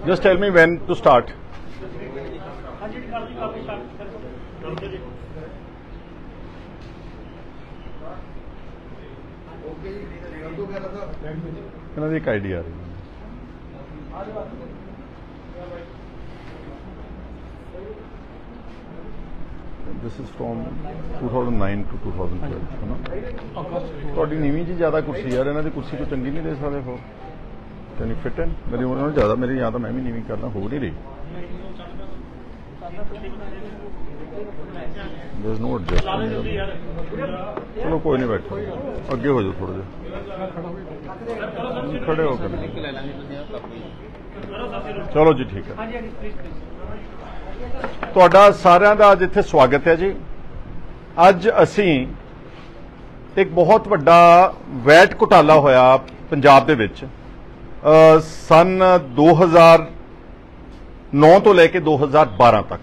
Just tell me when to start. ਇਹਨਾਂ ਦੀ ਇੱਕ ID ਆ ਰਹੀ ਹੈ। This is from 2009 to 2012 है ना। ਤੁਹਾਡੀ ਨੀਵੀਂ ਜੀ ਜ਼ਿਆਦਾ ਕੁਰਸੀ ਯਾਰ, ਇਹਨਾਂ ਦੀ ਕੁਰਸੀ ਤੋਂ ਚੰਗੀ ਨਹੀਂ ਦੇ ਸਕਦੇ ਹੋ। ਕੈਨ ਯੂ ਫਿਟ ਇਨ? ਮੇਰੀ ਉਹਨਾਂ ਨੂੰ ਜ਼ਿਆਦਾ, ਮੇਰੀ ਜਾਂ ਤਾਂ ਮੈਂ ਵੀ ਨੀਵੀਂ ਕਰਨਾ, ਹੋ ਨਹੀਂ ਰਹੀ। There is no adjustment। चलो कोई नहीं, बैठो अगे हो जाओ थोड़ा जिहा, खड़े हो कर। चलो जी ठीक है। तुहाडा सारिਆਂ ਦਾ ਅੱਜ ਇੱਥੇ ਸਵਾਗਤ ਹੈ ਜੀ। ਅੱਜ ਅਸੀਂ ਇੱਕ ਬਹੁਤ ਵੱਡਾ ਵੈਟ ਘੁਟਾਲਾ ਹੋਇਆ ਪੰਜਾਬ ਦੇ ਵਿੱਚ ਸਨ 2009 ਤੋਂ ਲੈ ਕੇ 2012 ਤੱਕ।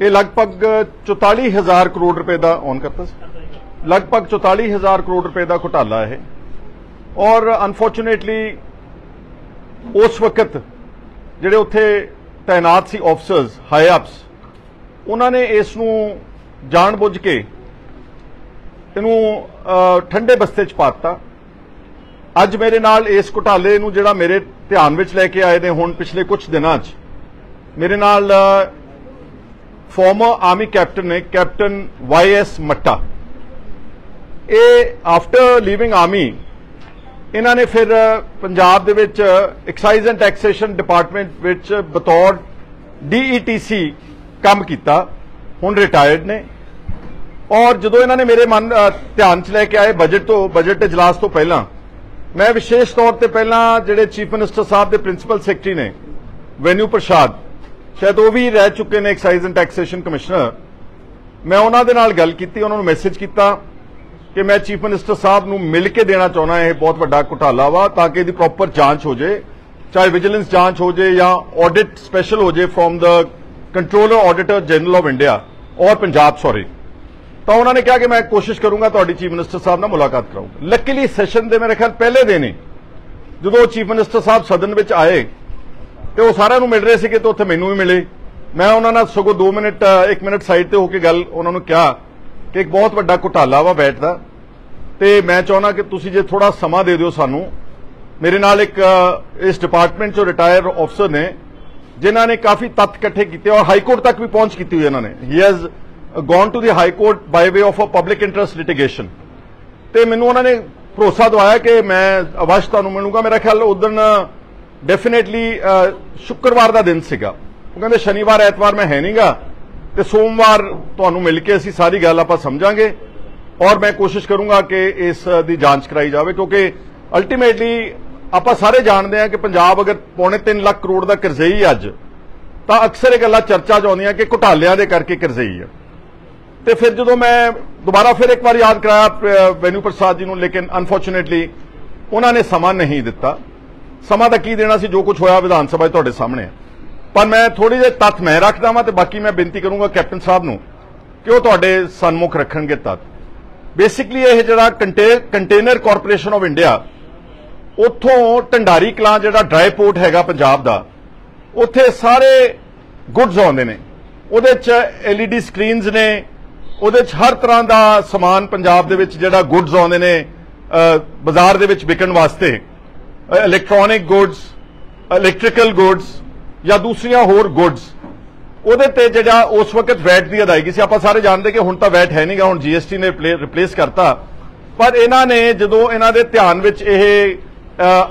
ਇਹ ਲਗਭਗ 44,000 ਕਰੋੜ ਰੁਪਏ ਦਾ ਔਨ ਕਰਤਾ ਸੀ, ਲਗਭਗ 44,000 ਕਰੋੜ ਰੁਪਏ ਦਾ ਘੁਟਾਲਾ ਹੈ। ਔਰ ਅਨਫੋਰਚੂਨੇਟਲੀ ਉਸ ਵਕਤ ਜਿਹੜੇ ਉੱਥੇ ਤਾਇਨਾਤ ਸੀ ਆਫਸਰਸ, ਹਾਈ ਅਪਸ, ਉਹਨਾਂ ਨੇ ਇਸ ਨੂੰ ਜਾਣਬੁੱਝ ਕੇ ਇਹਨੂੰ ਠੰਡੇ ਬਸਤੇ 'ਚ ਪਾਤਾ। ਅੱਜ ਮੇਰੇ ਨਾਲ ਇਸ ਘੁਟਾਲੇ ਨੂੰ ਜਿਹੜਾ ਮੇਰੇ ਧਿਆਨ ਵਿੱਚ ਲੈ ਕੇ ਆਏ ਨੇ ਹੁਣ ਪਿਛਲੇ ਕੁਝ ਦਿਨਾਂ 'ਚ, ਮੇਰੇ ਨਾਲ ਫਾਰਮਰ ਆਰਮੀ ਕੈਪਟਨ ਨੇ, ਕੈਪਟਨ YS ਮੱਟਾ। ਇਹ ਆਫਟਰ ਲੀਵਿੰਗ ਆਰਮੀ ਇਹਨਾਂ ਨੇ ਫਿਰ ਪੰਜਾਬ ਦੇ ਵਿੱਚ ਐਕਸਾਈਜ਼ ਐਂਡ ਟੈਕਸੇਸ਼ਨ ਡਿਪਾਰਟਮੈਂਟ ਵਿੱਚ ਬਤੌਰ DETC ਕੰਮ ਕੀਤਾ, ਹੁਣ ਰਿਟਾਇਰਡ ਨੇ। ਔਰ ਜਦੋਂ ਇਹਨਾਂ ਨੇ ਮੇਰੇ ਧਿਆਨ 'ਚ ਲੈ ਕੇ ਆਏ ਬਜਟ ਇਜਲਾਸ ਤੋਂ ਪਹਿਲਾਂ, ਮੈਂ ਵਿਸ਼ੇਸ਼ ਤੌਰ ਤੇ ਪਹਿਲਾਂ ਜਿਹੜੇ ਚੀਫ ਮਿਨਿਸਟਰ ਸਾਹਿਬ ਦੇ ਪ੍ਰਿੰਸੀਪਲ ਸੈਕਟਰੀ ਨੇ ਵੈਨਿਊ ਪ੍ਰਸ਼ਾਦ, ਸ਼ਾਇਦ ਉਹ ਵੀ ਰਹਿ ਚੁੱਕੇ ਨੇ ਐਕਸਾਈਜ਼ ਐਂਡ ਟੈਕਸੇਸ਼ਨ ਕਮਿਸ਼ਨਰ, ਮੈਂ ਉਹਨਾਂ ਦੇ ਨਾਲ ਗੱਲ ਕੀਤੀ, ਉਹਨਾਂ ਨੂੰ ਮੈਸੇਜ ਕੀਤਾ ਕਿ ਮੈਂ ਚੀਫ ਮਿਨਿਸਟਰ ਸਾਹਿਬ ਨੂੰ ਮਿਲ ਕੇ ਦੇਣਾ ਚਾਹੁੰਦਾ, ਇਹ ਬਹੁਤ ਵੱਡਾ ਘੁਟਾਲਾ ਵਾ, ਤਾਂ ਕਿ ਇਹਦੀ ਪ੍ਰੋਪਰ ਜਾਂਚ ਹੋ ਜਾਏ, ਚਾਹੇ ਵਿਜੀਲੈਂਸ ਜਾਂਚ ਹੋ ਜਾਏ ਜਾਂ ਆਡਿਟ ਸਪੈਸ਼ਲ ਹੋ ਜਾਏ from the controller auditor general of India ਔਰ ਪੰਜਾਬ, ਸੌਰੀ। ਤਾਂ ਉਹਨਾਂ ਨੇ ਕਿਹਾ ਕਿ ਮੈਂ ਕੋਸ਼ਿਸ਼ ਕਰੂੰਗਾ ਤੁਹਾਡੀ ਚੀਫ ਮਿਨਿਸਟਰ ਸਾਹਿਬ ਨਾਲ ਮੁਲਾਕਾਤ ਕਰਾਉਂਗਾ। ਲੱਕੀਲੀ ਸੈਸ਼ਨ ਦੇ ਮੇਰੇ ਖਿਆਲ ਪਹਿਲੇ ਦਿਨ ਹੀ ਜਦੋਂ ਚੀਫ ਮਿਨਿਸਟਰ ਸਾਹਿਬ ਸਦਨ ਵਿੱਚ ਆਏ ਤੇ ਉਹ ਸਾਰਿਆਂ ਨੂੰ ਮਿਲ ਰਹੇ ਸੀਗੇ, ਤੇ ਉੱਥੇ ਮੈਨੂੰ ਵੀ ਮਿਲੇ। ਮੈਂ ਉਹਨਾਂ ਨਾਲ ਸਗੋਂ 1 ਮਿੰਟ ਸਾਈਡ ਤੇ ਹੋ ਕੇ ਗੱਲ ਉਹਨਾਂ ਨੂੰ ਕਿਹਾ ਕਿ ਇੱਕ ਬਹੁਤ ਵੱਡਾ ਘੁਟਾਲਾ ਵਾ ਵੈਟ ਦਾ, ਤੇ ਮੈਂ ਚਾਹੁੰਦਾ ਕਿ ਤੁਸੀਂ ਜੇ ਥੋੜਾ ਸਮਾਂ ਦੇ ਦਿਓ ਸਾਨੂੰ। ਮੇਰੇ ਨਾਲ ਇੱਕ ਇਸ ਡਿਪਾਰਟਮੈਂਟ ਚੋਂ ਰਿਟਾਇਰ ਅਫਸਰ ਨੇ ਜਿਨ੍ਹਾਂ ਨੇ ਕਾਫੀ ਤੱਥ ਇਕੱਠੇ ਕੀਤੇ ਔਰ ਹਾਈ ਕੋਰਟ ਤੱਕ ਵੀ ਪਹੁੰਚ ਕੀਤੀ ਹੋਈ ਇਹਨਾਂ ਨੇ। He has gone to the high court by way of a public interest litigation. ਤੇ ਮੈਨੂੰ ਉਹਨਾਂ ਨੇ ਭਰੋਸਾ ਦਵਾਇਆ ਕਿ ਮੈਂ ਅਵਸ਼ ਤੁਹਾਨੂੰ ਮਿਲੂੰਗਾ। ਮੇਰਾ ਖਿਆਲ ਉਦੋਂ ਡੈਫੀਨੇਟਲੀ ਸ਼ੁੱਕਰਵਾਰ ਦਾ ਦਿਨ ਸੀਗਾ। ਉਹ ਕਹਿੰਦੇ ਸ਼ਨੀਵਾਰ ਐਤਵਾਰ ਮੈਂ ਹੈ ਨਹੀਂਗਾ, ਤੇ ਸੋਮਵਾਰ ਤੁਹਾਨੂੰ ਮਿਲ ਕੇ ਅਸੀਂ ਸਾਰੀ ਗੱਲ ਆਪਾਂ ਸਮਝਾਂਗੇ ਔਰ ਮੈਂ ਕੋਸ਼ਿਸ਼ ਕਰੂੰਗਾ ਕਿ ਇਸ ਦੀ ਜਾਂਚ ਕਰਾਈ ਜਾਵੇ, ਕਿਉਂਕਿ ਅਲਟੀਮੇਟਲੀ ਆਪਾਂ ਸਾਰੇ ਜਾਣਦੇ ਹਾਂ ਕਿ ਪੰਜਾਬ ਅਗਰ 3.25 ਲੱਖ ਕਰੋੜ ਦਾ ਕਰਜ਼ਈ ਅੱਜ, ਤਾਂ ਅਕਸਰ ਇਹ ਗੱਲਾਂ ਚਰਚਾ 'ਚ ਆਉਂਦੀਆਂ ਕਿ ਘੁਟਾਲਿਆਂ ਦੇ ਕਰਕੇ ਕਰਜ਼ਈ ਹੈ। ਤੇ ਫਿਰ ਜਦੋਂ ਮੈਂ ਦੁਬਾਰਾ ਫਿਰ ਇੱਕ ਵਾਰ ਯਾਦ ਕਰਾਇਆ ਵੈਨਿਊ ਪ੍ਰਸਾਦ ਜੀ ਨੂੰ, ਲੇਕਿਨ ਅਨਫੋਰਚੂਨੇਟਲੀ ਉਹਨਾਂ ਨੇ ਸਮਾਂ ਨਹੀਂ ਦਿੱਤਾ। ਸਮਾਂ ਤਾਂ ਕੀ ਦੇਣਾ ਸੀ, ਜੋ ਕੁਝ ਹੋਇਆ ਵਿਧਾਨ ਸਭਾ 'ਚ ਤੁਹਾਡੇ ਸਾਹਮਣੇ ਹੈ। ਪਰ ਮੈਂ ਥੋੜੀ ਜਿਹੀ ਤੱਥ ਮੈਂ ਰੱਖਦਾ ਵਾਂ ਤੇ ਬਾਕੀ ਮੈਂ ਬੇਨਤੀ ਕਰੂੰਗਾ ਕੈਪਟਨ ਸਾਹਿਬ ਨੂੰ ਕਿ ਉਹ ਤੁਹਾਡੇ ਸਨਮੁਖ ਰੱਖਣਗੇ ਤੱਥ। ਬੇਸਿਕਲੀ ਇਹ ਜਿਹੜਾ ਕੰਟੇਨਰ ਕਾਰਪੋਰੇਸ਼ਨ ਆਫ ਇੰਡੀਆ, ਉੱਥੋਂ ਢੰਡਾਰੀ ਕਲਾਂ ਜਿਹੜਾ ਡਰਾਈ ਪੋਰਟ ਹੈਗਾ ਪੰਜਾਬ ਦਾ, ਉੱਥੇ ਸਾਰੇ ਗੁੱਡਸ ਆਉਂਦੇ ਨੇ। ਉਹਦੇ 'ਚ LED ਸਕਰੀਨਸ ਨੇ, ਉਹਦੇ 'ਚ ਹਰ ਤਰ੍ਹਾਂ ਦਾ ਸਮਾਨ ਪੰਜਾਬ ਦੇ ਵਿੱਚ ਜਿਹੜਾ ਗੁੱਡਸ ਆਉਂਦੇ ਨੇ ਬਾਜ਼ਾਰ ਦੇ ਵਿੱਚ ਵਿਕਣ ਵਾਸਤੇ, ਇਲੈਕਟ੍ਰੋਨਿਕ ਗੁੱਡਸ, ਇਲੈਕਟ੍ਰੀਕਲ ਗੁੱਡਸ ਜਾਂ ਦੂਸਰੀਆਂ ਹੋਰ ਗੁੱਡਸ, ਉਹਦੇ ਤੇ ਜਿਹੜਾ ਉਸ ਵਕਤ ਵੈਟ ਦੀ ਅਦਾਇਗੀ ਸੀ। ਆਪਾਂ ਸਾਰੇ ਜਾਣਦੇ ਕਿ ਹੁਣ ਤਾਂ ਵੈਟ ਹੈ ਨਹੀਂਗਾ, ਹੁਣ GST ਨੇ ਰਿਪਲੇਸ ਕਰਤਾ। ਪਰ ਇਹਨਾਂ ਨੇ ਜਦੋਂ ਇਹਨਾਂ ਦੇ ਧਿਆਨ ਵਿੱਚ ਇਹ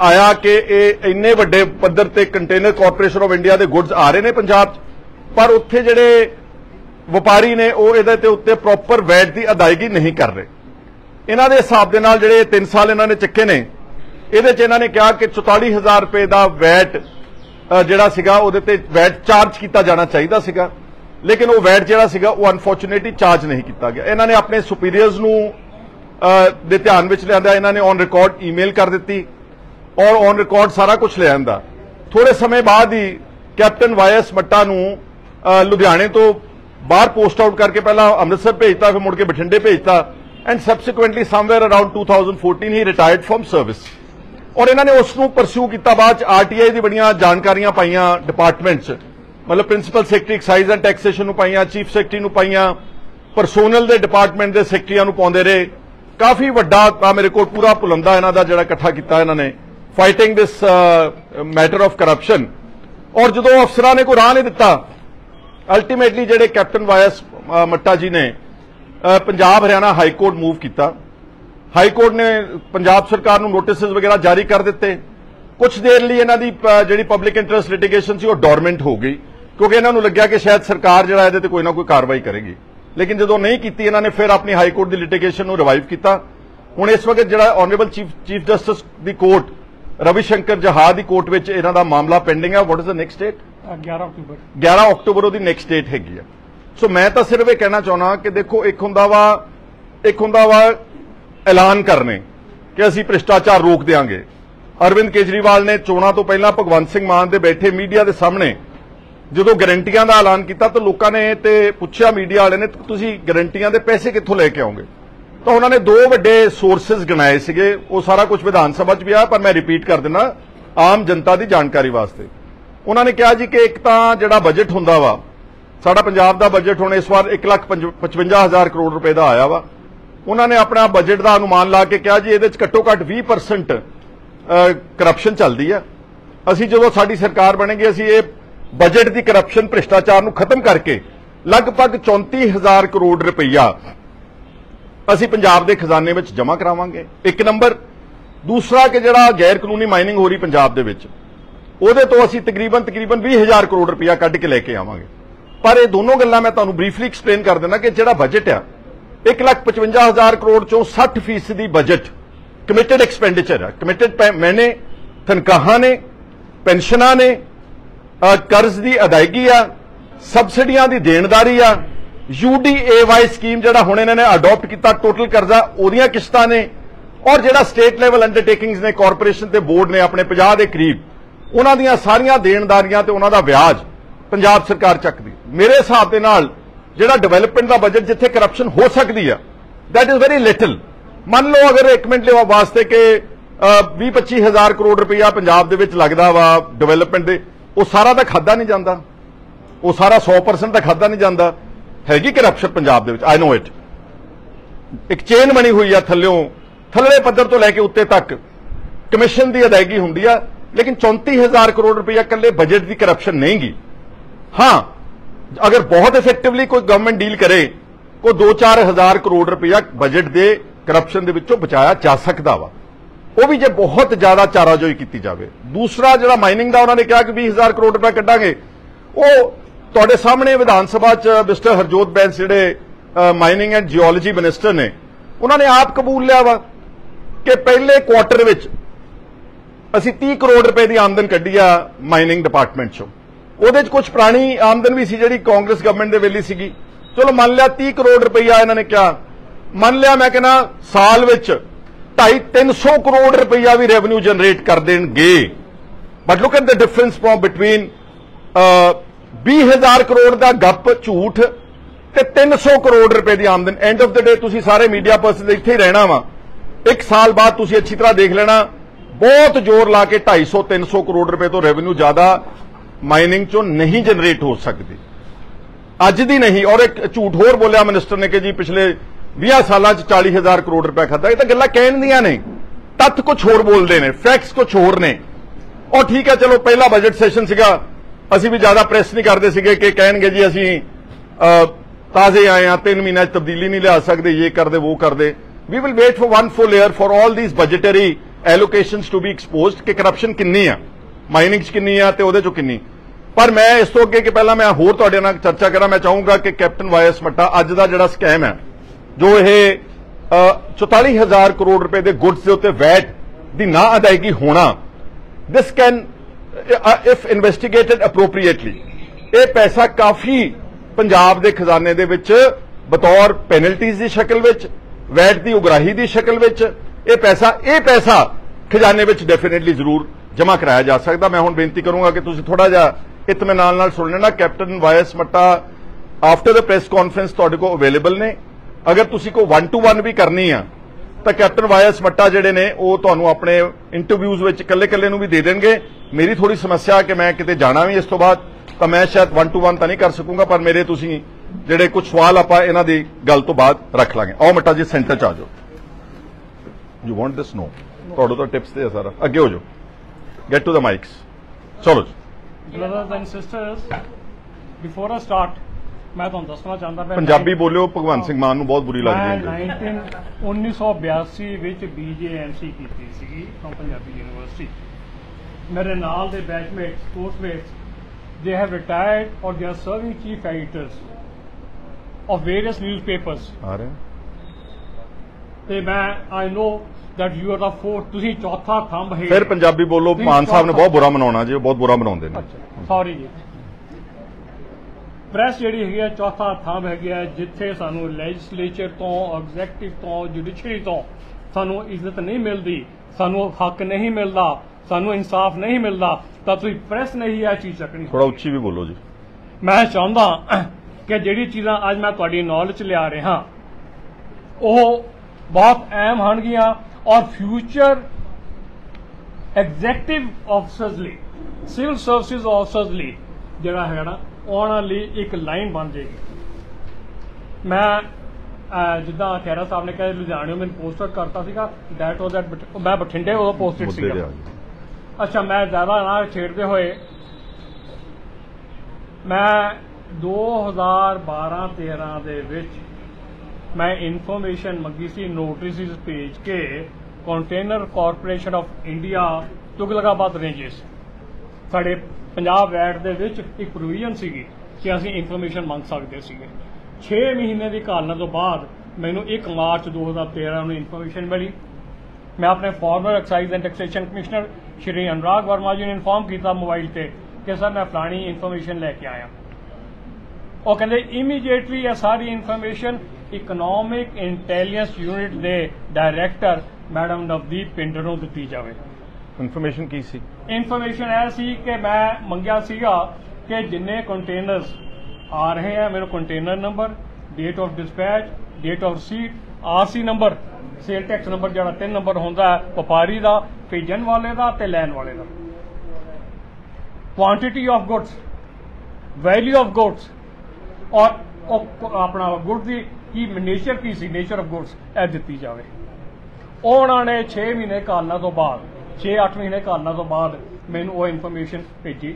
ਆਇਆ ਕਿ ਇਹ ਇੰਨੇ ਵੱਡੇ ਪੱਧਰ ਤੇ ਕੰਟੇਨਰ ਕਾਰਪੋਰੇਸ਼ਨ ਆਫ ਇੰਡੀਆ ਦੇ ਗੁੱਡਸ ਆ ਰਹੇ ਨੇ ਪੰਜਾਬ 'ਚ, ਪਰ ਉੱਥੇ ਜਿਹੜੇ ਵਪਾਰੀ ਨੇ ਉਹ ਇਹਦੇ ਤੇ ਉੱਤੇ ਪ੍ਰੋਪਰ ਵੈਟ ਦੀ ਅਦਾਇਗੀ ਨਹੀਂ ਕਰ ਰਹੇ। ਇਹਨਾਂ ਦੇ ਹਿਸਾਬ ਦੇ ਨਾਲ ਜਿਹੜੇ 3 ਸਾਲ ਇਹਨਾਂ ਨੇ ਚੱਕੇ ਨੇ, ਇਹਦੇ 'ਚ ਇਹਨਾਂ ਨੇ ਕਿਹਾ ਕਿ 44,000 ਰੁਪਏ ਦਾ ਵੈਟ ਜਿਹੜਾ ਸੀਗਾ ਉਹਦੇ ਤੇ ਵੈਟ ਚਾਰਜ ਕੀਤਾ ਜਾਣਾ ਚਾਹੀਦਾ ਸੀਗਾ, ਲੇਕਿਨ ਉਹ ਵੈਟ ਜਿਹੜਾ ਸੀਗਾ ਉਹ ਅਨਫੋਰਚੂਨੇਟਲੀ ਚਾਰਜ ਨਹੀਂ ਕੀਤਾ ਗਿਆ। ਇਹਨਾਂ ਨੇ ਆਪਣੇ ਸੁਪੀਰੀਅਰਸ ਨੂੰ ਦੇ ਧਿਆਨ ਵਿੱਚ ਲਿਆਂਦਾ, ਇਹਨਾਂ ਨੇ ਔਨ ਰਿਕਾਰਡ ਈਮੇਲ ਕਰ ਦਿੱਤੀ ਔਰ ਔਨ ਰਿਕਾਰਡ ਸਾਰਾ ਕੁਝ ਲੈ ਆਂਦਾ। ਥੋੜੇ ਸਮੇਂ ਬਾਅਦ ਹੀ ਕੈਪਟਨ YS ਮੱਟਾ ਨੂੰ ਲੁਧਿਆਣੇ ਤੋਂ ਬਾਹਰ ਪੋਸਟ ਆਊਟ ਕਰਕੇ ਪਹਿਲਾਂ ਅੰਮ੍ਰਿਤਸਰ ਭੇਜਤਾ, ਫਿਰ ਮੁੜ ਕੇ ਬਠਿੰਡੇ ਭੇਜਤਾ, and subsequently somewhere around 2014 he retired from service. और इन्होंने उसनूं परस्यू किया। बाद आरटीआई की बड़ियां जानकारियां पाइयां डिपार्टमेंट च, मतलब principal secretary excise and taxation नूं पाइयां, चीफ सैकटरी नूं पाइयां, परसोनल के डिपार्टमेंट के सैकटरीआं नूं पाउंदे रहे। काफ़ी वड्डा मेरे को पूरा पुलंदा इन्हां दा जिहड़ा इकट्ठा किया इन्होंने fighting this matter of corruption. और जो अफसरां ने कोई राह नहीं दिता, अल्टीमेटली जिहड़े कैप्टन वायस मट्टा जी ने पंजाब हरियाणा हाईकोर्ट मूव किया। हाईकोर्ट ने पंजाब सरकार नूं नोटिस वगैरह जारी कर दिते। कुछ देर लिए इन्हां दी जिहड़ी पब्लिक इंटरस्ट लिटिगेशन सी वो डोरमेंट हो गई, क्योंकि इन्हां नूं लग्या कि शायद सरकार जिहड़ा इहदे ते कोई ना कोई कार्रवाई करेगी। लेकिन जो नहीं की, इन्होंने फिर अपनी हाईकोर्ट की लिटिगेशन को रिवाइव किया। हुण इस वक्त जो ऑनरेबल चीफ जस्टिस की कोर्ट रविशंकर जहा की कोर्ट में इन्हों का मामला पेंडिंग है। What is the next date? 11 October उसकी नेक्स्ट डेट हैगी है। सो मैं तो सिर्फ ये कहना चाहना कि देखो, एक हुंदा वा ऐलान करने कि असीं भ्रिष्टाचार रोक देंगे। अरविंद केजरीवाल ने चोणां तो पहला भगवंत सिंह मान दे बैठे मीडिया के सामने जो गारंटियां का ऐलान किया, तो लोगों ने पूछा मीडिया वाले ने, तुसीं गारंटियां के पैसे कित्थों लैके आओगे? तो उन्होंने दो वड्डे सोर्सिस गिनाए सीगे। वो सारा कुछ विधान सभा च भी आया, पर मैं रिपीट कर देना आम जनता की जानकारी वास्ते। उन्होंने कहा जी कि एक तो जिहड़ा बजट हुंदा वा, साडा पंजाब दा बजट हुण इस बार 1,55,000 करोड़ रुपए का आया वा। उन्होंने अपना बजट का अनुमान ला के कहा जी इहदे च घट्टो घट्ट 20% करप्शन चलती है। असीं जदों साडी सरकार बनेगी, असीं ये बजट की करप्शन भ्रिष्टाचार नूं खत्म करके लगभग 34,000 करोड़ रुपया असीं पंजाब के खजाने में जमा करावांगे। एक नंबर। दूसरा कि जिहड़ा गैर कानूनी माइनिंग हो रही पंजाब दे विच, उहदे तो असीं तकरीबन 20,000 करोड़ रुपया कढ के लैके आवांगे। पर ये दोनों गल्लां मैं तुहानूं ब्रीफली एक्सप्लेन कर देना कि जिहड़ा बजट आ 1,55,000 करोड़ चों 60% बजट कमिटेड एक्सपेंडिचर है। कमिटेड मैंने तनख्वाहां ने, पेंशनां ने, कर्ज की अदायगी आ, सबसिडियां की देनदारी आ, UDAY स्कीम जिहड़ा हुण इन्होंने अडॉप्ट किया, टोटल कर्जा ओहदियां किश्तां ने, और जिहड़ा स्टेट लैवल अंडरटेकिंग्स ने, कॉरपोरेशन ते बोर्ड ने अपने 50 के करीब, उन्हां दियां सारियां देनदारियां ते उन्हां दा व्याज पंजाब सरकार चकदी। मेरे हिसाब दे नाल जिहड़ा डेवलपमेंट का बजट जिथे करप्शन हो सकती है, दैट इज वेरी लिटिल। मान लो अगर एक मिनट लिया वास्ते कि 20-25 हज़ार करोड़ रुपया पंजाब दे विच लगदा वा डेवलपमेंट दे, वो सारा तो खादा नहीं जाता, वो सारा 100% तो खादा नहीं जाता। हैगी corruption Punjab they which, I know it. एक चेन बनी हुई है, थल्ले पद्धर तो लैके उत्ते तक कमिशन की अदायगी हुंदी है, लेकिन 34,000 करोड़ रुपया कल्ले बजट की करप्शन नहीं गी। हाँ, अगर बहुत इफेक्टिवली कोई गवर्नमेंट डील करे, कोई 2-4 हज़ार करोड़ रुपया बजट के करप्शन के विचों बचाया जा सकता वा, वो भी जो बहुत ज्यादा चाराजोई की जाए। दूसरा जो माइनिंग का उन्होंने कहा कि 20,000 करोड़ रुपया कड्डांगे, वो तुहाडे सामने विधान सभा च मिस्टर हरजोत बैंस जिहड़े माइनिंग एंड जियोलॉजी मिनिस्टर ने, उन्होंने आप कबूल लिया वा कि पहले क्वार्टर विच असीं 30 करोड़ रुपए की आमदन कड्ढी आ माइनिंग डिपार्टमेंट चों। ਉਹਦੇ 'ਚ कुछ पुरानी आमदन भी सी जिहड़ी कांग्रेस गवर्नमेंट दे वेले सीगी। चलो मान लिया 30 करोड़ रुपया इन्होंने क्या, मान लिया मैं कहना साल विच 250-300 करोड़ रुपया भी रेवन्यू जनरेट कर देंगे। But look at the difference from between 20,000 crore का गप झूठ ते 300 करोड़ रुपए की आमदन। एंड ऑफ द डे तुसीं सारे मीडिया पर्सन इत्थे ही रहना वा, एक साल बाद तुसीं अच्छी तरह देख लेना, बहुत जोर ला के 250-300 करोड़ रुपए तो रेवन्यू ज्यादा माइनिंग चो नहीं जनरेट हो सकती, अज दी नहीं। और एक झूठ होर बोलिया मिनिस्टर ने कि जी पिछले 20 सालों 40,000 करोड़ रुपया खाता। ये तो गल्लां कहण दियां ने, तत्थ कुछ होर बोलते हैं, फैक्ट्स कुछ होर ने। और ठीक है, चलो पहला बजट सैशन सीगा, असीं भी ज्यादा प्रेस नहीं करते सीगे कि कहणगे जी असीं ताजे आए हैं, 3 महीने तब्दीली नहीं लिया सकते, ये कर दे वो कर दे। We will wait for 1 full year for all these budgetary allocations to be exposed कि करप्शन कितनी है, माइनिंग च कितनी है ते उहदे चों कितनी। पर मैं इस तो अगे कि पहला मैं होर तुहाडे नाल चर्चा करा, मैं चाहूंगा कि कैप्टन वायस मट्टा अज दा जिहड़ा स्कैम है, जो ये 44,000 करोड़ रुपए के गुड्स के उत्ते वैट की ना अदायगी होना, दिस कैन इफ इन्वेस्टिगेटेड अप्रोप्रीएटली, ये पैसा काफी पंजाब के खजाने दे विच बतौर पेनल्टीज की शक्ल विच, वैट की उगराही की शक्ल विच ये पैसा खजाने विच डेफिनेटली जरूर जमा कराया जा सकता। मैं हुण बेनती करूंगा कि तुसीं थोड़ा जिहा इत्मीनान नाल सुन लेना। कैप्टन वायस मट्टा आफ्टर द प्रेस कॉन्फ्रेंस तुहाडे कोल अवेलेबल ने, अगर तुसीं कोई 1-to-1 भी करनी है ਤਾਂ ਕੈਪਟਨ ਵਾਇਸ ਮੱਟਾ ਜਿਹੜੇ ਨੇ ਉਹ ਤੁਹਾਨੂੰ ਆਪਣੇ ਇੰਟਰਵਿਊਜ਼ ਵਿੱਚ ਇਕੱਲੇ ਨੂੰ ਵੀ ਦੇ ਦੇਣਗੇ। ਮੇਰੀ ਥੋੜੀ ਸਮੱਸਿਆ ਕਿ ਮੈਂ ਕਿਤੇ ਜਾਣਾ ਵੀ ਇਸ ਤੋਂ ਬਾਅਦ, ਤਾਂ ਮੈਂ ਸ਼ਾਇਦ 1 to 1 ਤਾਂ ਨਹੀਂ ਕਰ ਸਕੂੰਗਾ, ਪਰ ਮੇਰੇ ਤੁਸੀਂ ਜਿਹੜੇ ਕੁਝ ਸਵਾਲ ਆਪਾਂ ਇਹਨਾਂ ਦੀ ਗੱਲ ਤੋਂ ਬਾਅਦ ਰੱਖ ਲਾਂਗੇ। ਆਓ ਮੱਟਾ ਜੀ ਸੈਂਟਰ 'ਚ ਆ ਜਾਓ। ਯੂ ਵਾਂਟ ਦਿਸ? ਨੋ, ਤੁਹਾਡੇ ਤੋਂ ਟਿਪਸ ਤੇ ਸਾਰਾ ਅੱਗੇ ਹੋ ਜਾਓ, ਗੈਟ ਟੂ ਦ ਮਾਈਕਸ। ਚਲੋ ਜੀ। Brothers and sisters, before I start, मैं ਤੁਹਾਨੂੰ ਦੱਸਣਾ ਚਾਹੁੰਦਾ ਮੈਂ ਪੰਜਾਬੀ ਬੋਲਿਓ, ਭਗਵੰਤ ਸਿੰਘ ਮਾਨ ਨੂੰ ਬਹੁਤ ਬੁਰੀ ਲੱਗਦੀ ਹੈ। ਮੈਂ 1982 ਵਿੱਚ BJMC ਕੀਤੀ ਸੀਗੀ from ਪੰਜਾਬੀ ਯੂਨੀਵਰਸਿਟੀ। ਮੇਰੇ ਨਾਲ ਦੇ ਬੈਚਮੇਟਸ, ਕੋਰਸਮੇਟਸ, they have retired or they are serving chief editors of various newspapers। ਆ ਰਹੇ ਤੇ ਮੈਂ I know that you are the fourth, ਤੁਸੀਂ ਚੌਥਾ ਥੰਬ ਹੈ। ਫਿਰ ਪੰਜਾਬੀ ਬੋਲੋ, ਮਾਨ ਸਾਹਿਬ ਨੇ ਬਹੁਤ ਬੁਰਾ ਮਨਾਉਣਾ ਜੀ, ਉਹ ਬਹੁਤ ਬੁਰਾ ਮਨਾਉਂਦੇ ਨੇ। ਸੌਰੀ ਜੀ। ਪ੍ਰੈਸ ਜਿਹੜੀ ਹੈਗੀ ਹੈ ਚੌਥਾ ਥੰਬ ਹੈਗੀ ਹੈ, ਜਿੱਥੇ ਸਾਨੂੰ ਲੈਜਿਸਲੇਚਰ ਤੋਂ, ਐਗਜ਼ੈਕਟਿਵ ਤੋਂ, ਜੁਡੀਸ਼ਰੀ ਤੋਂ ਸਾਨੂੰ ਇੱਜ਼ਤ ਨਹੀਂ ਮਿਲਦੀ, ਸਾਨੂੰ ਹੱਕ ਨਹੀਂ ਮਿਲਦਾ, ਸਾਨੂੰ ਇਨਸਾਫ ਨਹੀਂ ਮਿਲਦਾ, ਤਾਂ ਤੁਸੀਂ ਪ੍ਰੈਸ ਨਹੀਂ ਇਹ ਚੀਜ਼ ਚੱਕਣੀ। ਥੋੜਾ ਉੱਚੀ ਵੀ ਬੋਲੋ ਜੀ। ਮੈਂ ਚਾਹੁੰਦਾ ਕਿ ਜਿਹੜੀ ਚੀਜ਼ਾਂ ਅੱਜ ਮੈਂ ਤੁਹਾਡੀ ਨੌਲੇਜ 'ਚ ਲਿਆ ਰਿਹਾ ਉਹ ਬਹੁਤ ਅਹਿਮ ਹੋਣਗੀਆਂ ਔਰ ਫਿਊਚਰ ਐਗਜ਼ੈਕਟਿਵ ਆਫਿਸਰਸ ਲਈ, ਸਿਵਲ ਸਰਵਿਸਿਜ਼ ਆਫਿਸਰਸ ਲਈ ਜਿਹੜਾ ਹੈਗਾ ਨਾ ਆਉਣ ਵਾਲੀ ਇੱਕ ਲਾਈਨ ਬਣ ਜਾਏਗੀ। ਮੈਂ ਜਿੱਦਾਂ ਖਹਿਰਾ ਸਾਹਿਬ ਨੇ ਕਿਹਾ ਲੁਧਿਆਣੇ ਮੈਨੂੰ ਪੋਸਟਡ ਕਰਤਾ ਸੀਗਾ, ਦੈਟ ਵਾਸ ਦੈਟ ਮੈਂ ਬਠਿੰਡੇ ਉਦੋਂ ਪੋਸਟਡ ਸੀਗਾ। ਅੱਛਾ, ਮੈਂ ਜ਼ਿਆਦਾ ਨਾ ਛੇੜਦੇ ਹੋਏ ਮੈਂ 2012-13 ਦੇ ਵਿੱਚ ਮੈਂ ਇਨਫੋਰਮੇਸ਼ਨ ਮੰਗੀ ਸੀ, ਨੋਟਿਸਿਸ ਭੇਜ ਕੇ container corporation of India Tughlakabad ranges, ਸਾਡੇ ਪੰਜਾਬ ਐਕਟ ਦੇ ਵਿੱਚ ਇੱਕ ਪ੍ਰੋਵੀਜ਼ਨ ਸੀਗੀ ਕਿ ਅਸੀਂ ਇਨਫੋਰਮੇਸ਼ਨ ਮੰਗ ਸਕਦੇ ਸੀਗੇ। 6 ਮਹੀਨੇ ਦੀ ਘਾਲਣਾ ਤੋਂ ਬਾਅਦ ਮੈਨੂੰ 1 ਮਾਰਚ 2013 ਨੂੰ ਇਨਫੋਰਮੇਸ਼ਨ ਮਿਲੀ। ਮੈਂ ਆਪਣੇ former excise and taxation commissioner Shri Anurag Verma ji ਨੂੰ ਇਨਫੋਰਮ ਕੀਤਾ ਮੋਬਾਈਲ ਤੇ ਕਿ ਸਰ ਮੈਂ ਫਲਾਣੀ ਇਨਫੋਰਮੇਸ਼ਨ ਲੈ ਕੇ ਆਇਆ। ਉਹ ਕਹਿੰਦੇ ਇਮੀਡੀਏਟਲੀ ਇਹ ਸਾਰੀ ਇਨਫੋਰਮੇਸ਼ਨ ਇਕਨੋਮਿਕ ਇੰਟੈਲੀਜੈਂਸ ਯੂਨਿਟ ਦੇ ਡਾਇਰੈਕਟਰ ਮੈਡਮ ਨਵਦੀਪ ਪਿੰਡਰ ਨੂੰ ਦਿੱਤੀ ਜਾਵੇ। ਇਨਫੋਰਮੇਸ਼ਨ ਕੀ ਸੀ? ਇਨਫੋਰਮੇਸ਼ਨ ਇਹ ਸੀ ਕਿ ਮੈਂ ਮੰਗਿਆ ਸੀਗਾ ਕਿ ਜਿੰਨੇ ਕੰਟੇਨਰਸ ਆ ਰਹੇ ਆ ਮੈਨੂੰ container number, date of dispatch, date of receipt, RC number, sale tax number ਜਿਹੜਾ 3 ਨੰਬਰ ਹੁੰਦਾ ਹੈ ਵਪਾਰੀ ਦਾ, ਭੇਜਣ ਵਾਲੇ ਦਾ ਤੇ ਲੈਣ ਵਾਲੇ ਦਾ, quantity of goods, value of goods ਔਰ ਆਪਣਾ ਗੁੱਡ ਦੀ ਕੀ ਨੇਚਰ ਕੀ ਸੀ, ਨੇਚਰ ਆਫ ਗੁੱਡਸ ਇਹ ਦਿੱਤੀ ਜਾਵੇ। ਉਹਨਾਂ ਨੇ 6 ਮਹੀਨੇ ਘਾਲਣਾ ਤੋਂ ਬਾਅਦ, 6-8 ਮਹੀਨੇ ਘਾਲਣਾ ਤੋਂ ਬਾਅਦ ਮੈਨੂੰ ਉਹ ਇਨਫੋਰਮੇਸ਼ਨ ਭੇਜੀ।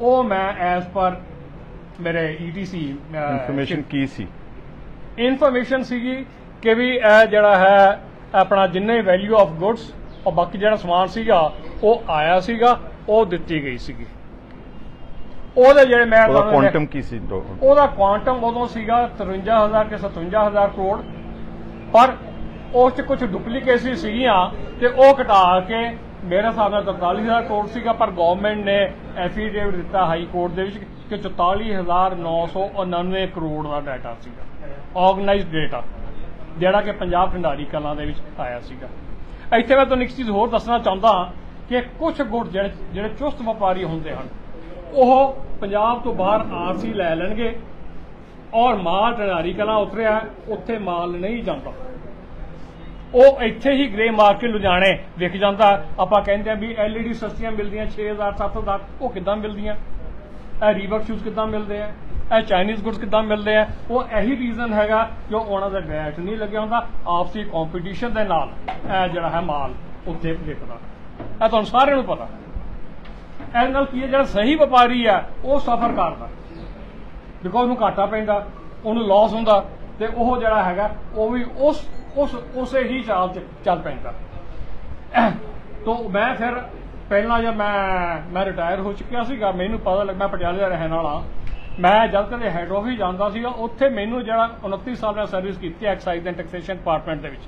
ਉਹ ਮੈਂ ਐਜ਼ ਪਰ ਮੇਰੇ ETC ਇਨਫੋਰਮੇਸ਼ਨ ਕੀ ਸੀ? ਇਨਫੋਰਮੇਸ਼ਨ ਸੀਗੀ ਕਿ ਵੀ ਇਹ ਜਿਹੜਾ ਹੈ ਆਪਣਾ ਜਿੰਨੇ ਵੈਲਿਊ ਆਫ ਗੁੱਡਸ ਔਰ ਬਾਕੀ ਜਿਹੜਾ ਸਮਾਨ ਸੀਗਾ ਉਹ ਆਇਆ ਸੀਗਾ, ਉਹ ਦਿੱਤੀ ਗਈ ਸੀਗੀ। ਉਹਦੇ ਜਿਹੜੇ ਮੈਂ ਕੁਆਂਟਮ ਕੀ ਸੀ? ਉਹਦਾ ਕੁਆਂਟਮ ਉਦੋਂ ਸੀਗਾ 53,000 ਕਿ 57,000 ਕਰੋੜ, ਪਰ ਉਸ 'ਚ ਕੁਝ ਡੁਪਲੀਕੇਸੀ ਸੀਗੀਆਂ ਤੇ ਉਹ ਘਟਾ ਕੇ ਮੇਰੇ ਹਿਸਾਬ ਨਾਲ 43,000 ਕਰੋੜ ਸੀਗਾ, ਪਰ ਗਵਰਨਮੈਂਟ ਨੇ ਐਫੀਡੇਵਿਟ ਦਿੱਤਾ ਹਾਈ ਕੋਰਟ ਦੇ ਵਿੱਚ ਕਿ 44,999 ਕਰੋੜ ਦਾ ਡਾਟਾ ਸੀਗਾ, ਆਰਗੇਨਾਈਜ਼ਡ ਡਾਟਾ, ਜਿਹੜਾ ਕਿ ਪੰਜਾਬ ਭੰਡਾਰੀ ਕਲਾਂ ਦੇ ਵਿੱਚ ਆਇਆ ਸੀਗਾ। ਇੱਥੇ ਮੈਂ ਤੁਹਾਨੂੰ ਇੱਕ ਚੀਜ਼ ਹੋਰ ਦੱਸਣਾ ਚਾਹੁੰਦਾ ਕਿ ਕੁਝ ਗੁੱਡ ਜਿਹੜੇ ਚੁਸਤ ਵਪਾਰੀ ਹੁੰਦੇ ਹਨ ਉਹ ਪੰਜਾਬ ਤੋਂ ਬਾਹਰ RC ਲੈ ਲੈਣਗੇ ਔਰ ਮਾਲ ਭੰਡਾਰੀ ਕਲਾਂ ਉਤਰਿਆ ਉੱਥੇ ਮਾਲ ਨਹੀਂ ਜਾਂਦਾ, ਉਹ ਇੱਥੇ ਹੀ ਗ੍ਰੇ ਮਾਰਕੀਟ ਲੁਧਿਆਣੇ ਵਿਕ ਜਾਂਦਾ। ਆਪਾਂ ਕਹਿੰਦੇ ਆ ਵੀ LED ਸਸਤੀਆਂ ਮਿਲਦੀਆਂ 6,000-7,000, ਉਹ ਕਿੱਦਾਂ ਮਿਲਦੀਆਂ? ਇਹ ਰੀਬਕ ਸ਼ੂਜ਼ ਕਿੱਦਾਂ ਮਿਲਦੇ ਆ? ਇਹ ਚਾਈਨੀਜ਼ ਗੁੱਡਸ ਕਿੱਦਾਂ ਮਿਲਦੇ ਆ? ਉਹ ਇਹੀ ਰੀਜ਼ਨ ਹੈਗਾ ਕਿ ਉਹਨਾਂ ਦਾ ਵੈਟ ਨਹੀਂ ਲੱਗਿਆ ਹੁੰਦਾ, ਆਪਸੀ ਕੰਪੀਟੀਸ਼ਨ ਦੇ ਨਾਲ ਇਹ ਜਿਹੜਾ ਹੈ ਮਾਲ ਉੱਥੇ ਵਿਕਦਾ। ਇਹ ਤੁਹਾਨੂੰ ਸਾਰਿਆਂ ਨੂੰ ਪਤਾ। ਇਹਦੇ ਨਾਲ ਕੀ ਹੈ, ਜਿਹੜਾ ਸਹੀ ਵਪਾਰੀ ਆ ਉਹ ਸਫਰ ਕਰਦਾ, ਬਿਕੋਜ਼ ਉਹਨੂੰ ਘਾਟਾ ਪੈਂਦਾ, ਉਹਨੂੰ ਲਾਸ ਹੁੰਦਾ, ਤੇ ਉਹ ਜਿਹੜਾ ਹੈਗਾ ਉਹ ਵੀ ਉਸੇ ਹੀ ਚਾਲ 'ਚ ਚੱਲ ਪੈਂਦਾ। ਤੋ ਮੈਂ ਫਿਰ ਪਹਿਲਾਂ ਜਦ ਮੈਂ ਰਿਟਾਇਰ ਹੋ ਚੁੱਕਿਆ ਸੀਗਾ, ਮੈਨੂੰ ਪਤਾ ਲੱਗਾ, ਮੈਂ ਪਟਿਆਲੇ ਦਾ ਰਹਿਣ ਵਾਲਾ, ਮੈਂ ਜਦ ਕਦੇ ਹੈਡ ਆਫਿਸ ਜਾਂਦਾ ਸੀਗਾ ਉੱਥੇ ਮੈਨੂੰ ਜਿਹੜਾ 29 ਸਾਲ ਮੈਂ ਸਰਵਿਸ ਕੀਤੀ ਐਕਸਾਈਜ਼ ਐਂਡ ਟੈਕਸੇਸ਼ਨ ਡਿਪਾਰਟਮੈਂਟ ਦੇ ਵਿੱਚ,